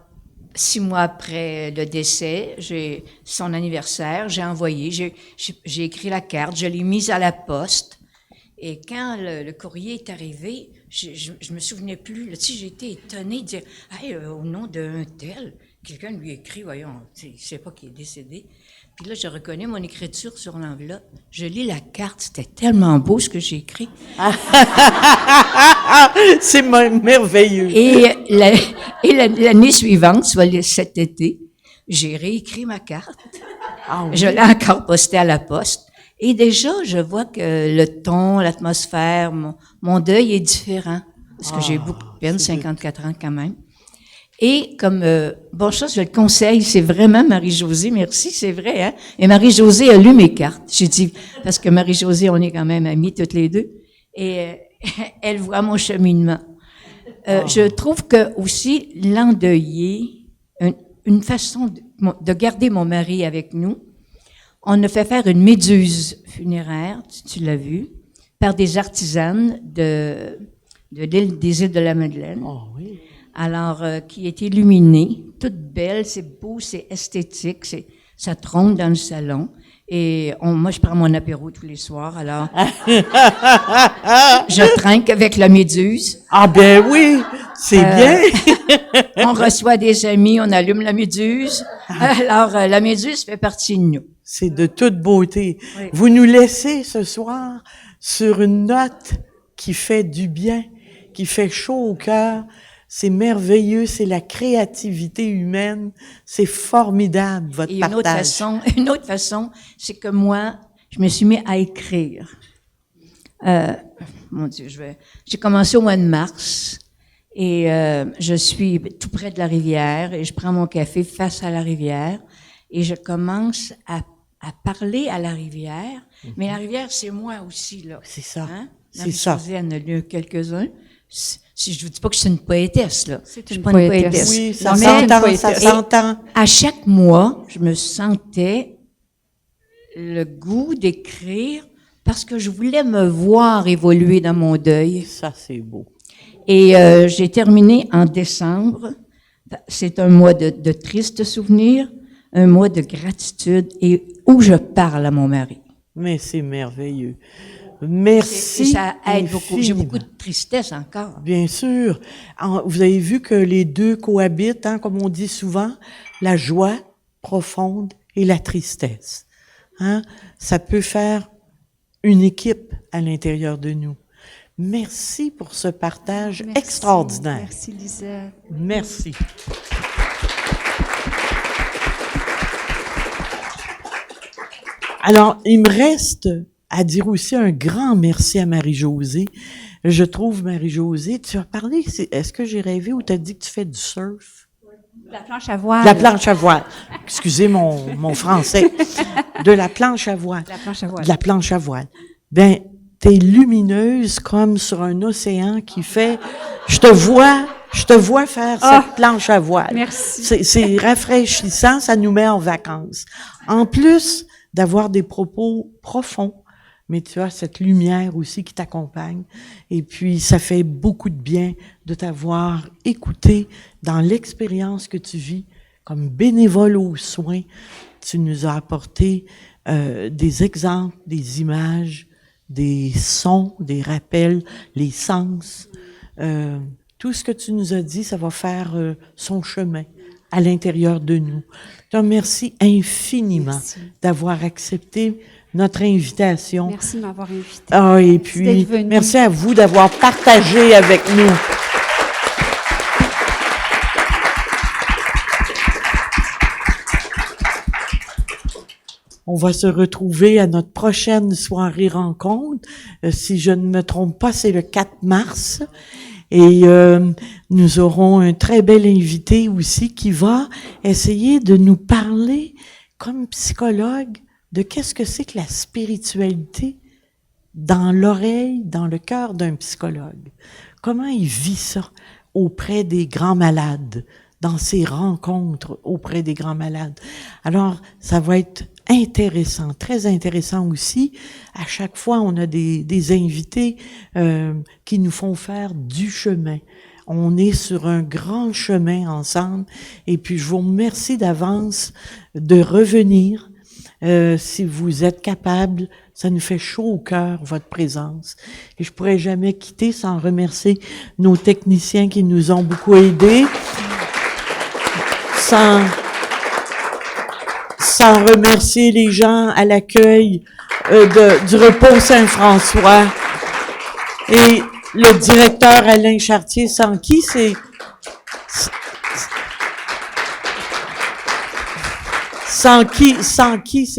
S10: 6 mois après le décès, j'ai son anniversaire, j'ai envoyé, j'ai écrit la carte, je l'ai mise à la poste. Et quand le courrier est arrivé, je me souvenais plus. Là, j'ai été étonnée de dire, hey, au nom d'un tel, quelqu'un lui écrit, voyons, je ne sais pas qui est décédé. Puis là, je reconnais mon écriture sur l'enveloppe. Je lis la carte, c'était tellement beau ce que j'ai écrit.
S7: C'est merveilleux.
S10: Et l'année suivante, soit cet été, j'ai réécrit ma carte. Ah oui. Je l'ai encore postée à la poste. Et déjà, je vois que le ton, l'atmosphère, mon deuil est différent. Parce que j'ai beaucoup de peine, 54 ans quand même. Et comme, bonne chose, je le conseille, c'est vraiment Marie-Josée, merci, c'est vrai, hein. Et Marie-Josée a lu mes cartes. J'ai dit, parce que Marie-Josée, on est quand même amies toutes les deux. Et elle voit mon cheminement. Je trouve que aussi, l'endeuiller, une façon de garder mon mari avec nous, on a fait faire une méduse funéraire, tu l'as vu, par des artisanes des îles de la Madeleine. Oh, oui. Alors, qui est illuminée, toute belle, c'est beau, c'est esthétique, ça trône dans le salon. Et moi, je prends mon apéro tous les soirs, alors je trinque avec la méduse.
S7: Ah ben oui, C'est bien!
S10: On reçoit des amis, on allume la méduse. Alors, la méduse fait partie de nous.
S7: C'est de toute beauté.
S10: Oui.
S7: Vous nous laissez ce soir sur une note qui fait du bien, qui fait chaud au cœur. C'est merveilleux, c'est la créativité humaine. C'est formidable, votre
S10: Et
S7: partage.
S10: une autre façon, c'est que moi, je me suis mis à écrire. Mon Dieu, j'ai commencé au mois de mars et je suis tout près de la rivière et je prends mon café face à la rivière et je commence à parler à la rivière. Mais la rivière, c'est moi aussi, là.
S7: C'est ça.
S10: Hein?
S7: C'est ça.
S10: Marie-Josée en a lu quelques-uns. Si je vous dis pas que je suis une poétesse, là.
S3: C'est
S10: Je suis
S3: une
S10: pas
S3: poétesse.
S7: Oui, ça
S10: Non, mais
S7: s'entend, ça
S10: et
S7: s'entend.
S10: à chaque mois, je me sentais le goût d'écrire parce que je voulais me voir évoluer dans mon deuil.
S7: Ça, c'est beau.
S10: Et j'ai terminé en décembre. C'est un mois de tristes souvenirs, un mois de gratitude et où je parle à mon mari.
S7: Mais c'est merveilleux. Merci.
S10: Et ça aide beaucoup. J'ai
S7: infiniment.
S10: beaucoup de tristesse encore.
S7: Bien sûr. Vous avez vu que les deux cohabitent, hein, comme on dit souvent, la joie profonde et la tristesse. Hein? Ça peut faire une équipe à l'intérieur de nous. Merci pour ce partage
S3: Merci.
S7: extraordinaire.
S3: Merci, Lisette.
S7: Merci. Alors, il me reste à dire aussi un grand merci à Marie-Josée. Je trouve, Marie-Josée, tu as parlé, est-ce que j'ai rêvé ou tu as dit que tu fais du surf?
S3: La planche à voile.
S7: La planche à voile. Excusez mon français. De la planche à voile.
S3: La planche à voile.
S7: De la planche à voile. Ben, t'es lumineuse comme sur un océan qui fait, je te vois faire cette planche à voile.
S3: Merci.
S7: C'est rafraîchissant, ça nous met en vacances. En plus d'avoir des propos profonds, mais tu as cette lumière aussi qui t'accompagne. Et puis, ça fait beaucoup de bien de t'avoir écouté dans l'expérience que tu vis comme bénévole aux soins. Tu nous as apporté des exemples, des images, des sons, des rappels, les sens. Tout ce que tu nous as dit, ça va faire son chemin à l'intérieur de nous. Je te remercie infiniment d'avoir accepté notre invitation.
S3: Merci de m'avoir invité.
S7: Ah, et
S3: Merci
S7: puis,
S3: d'être venu.
S7: merci à vous d'avoir partagé avec nous. On va se retrouver à notre prochaine soirée rencontre. Si je ne me trompe pas, c'est le 4 mars. Et nous aurons un très bel invité aussi qui va essayer de nous parler comme psychologue de qu'est-ce que c'est que la spiritualité dans l'oreille, dans le cœur d'un psychologue. Comment il vit ça auprès des grands malades, dans ses rencontres auprès des grands malades. Alors, ça va être intéressant, très intéressant aussi. À chaque fois, on a des invités qui nous font faire du chemin. On est sur un grand chemin ensemble. Et puis, je vous remercie d'avance de revenir. Si vous êtes capable, ça nous fait chaud au cœur, votre présence. Et je pourrais jamais quitter sans remercier nos techniciens qui nous ont beaucoup aidés. Sans remercier les gens à l'accueil du repos Saint-François et le directeur Alain Chartier, sans qui ces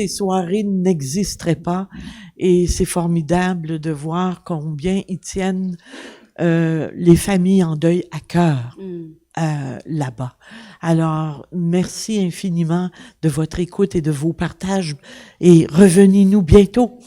S7: soirées n'existeraient pas. Et c'est formidable de voir combien ils tiennent les familles en deuil à cœur. Là-bas. Alors, merci infiniment de votre écoute et de vos partages et revenez-nous bientôt.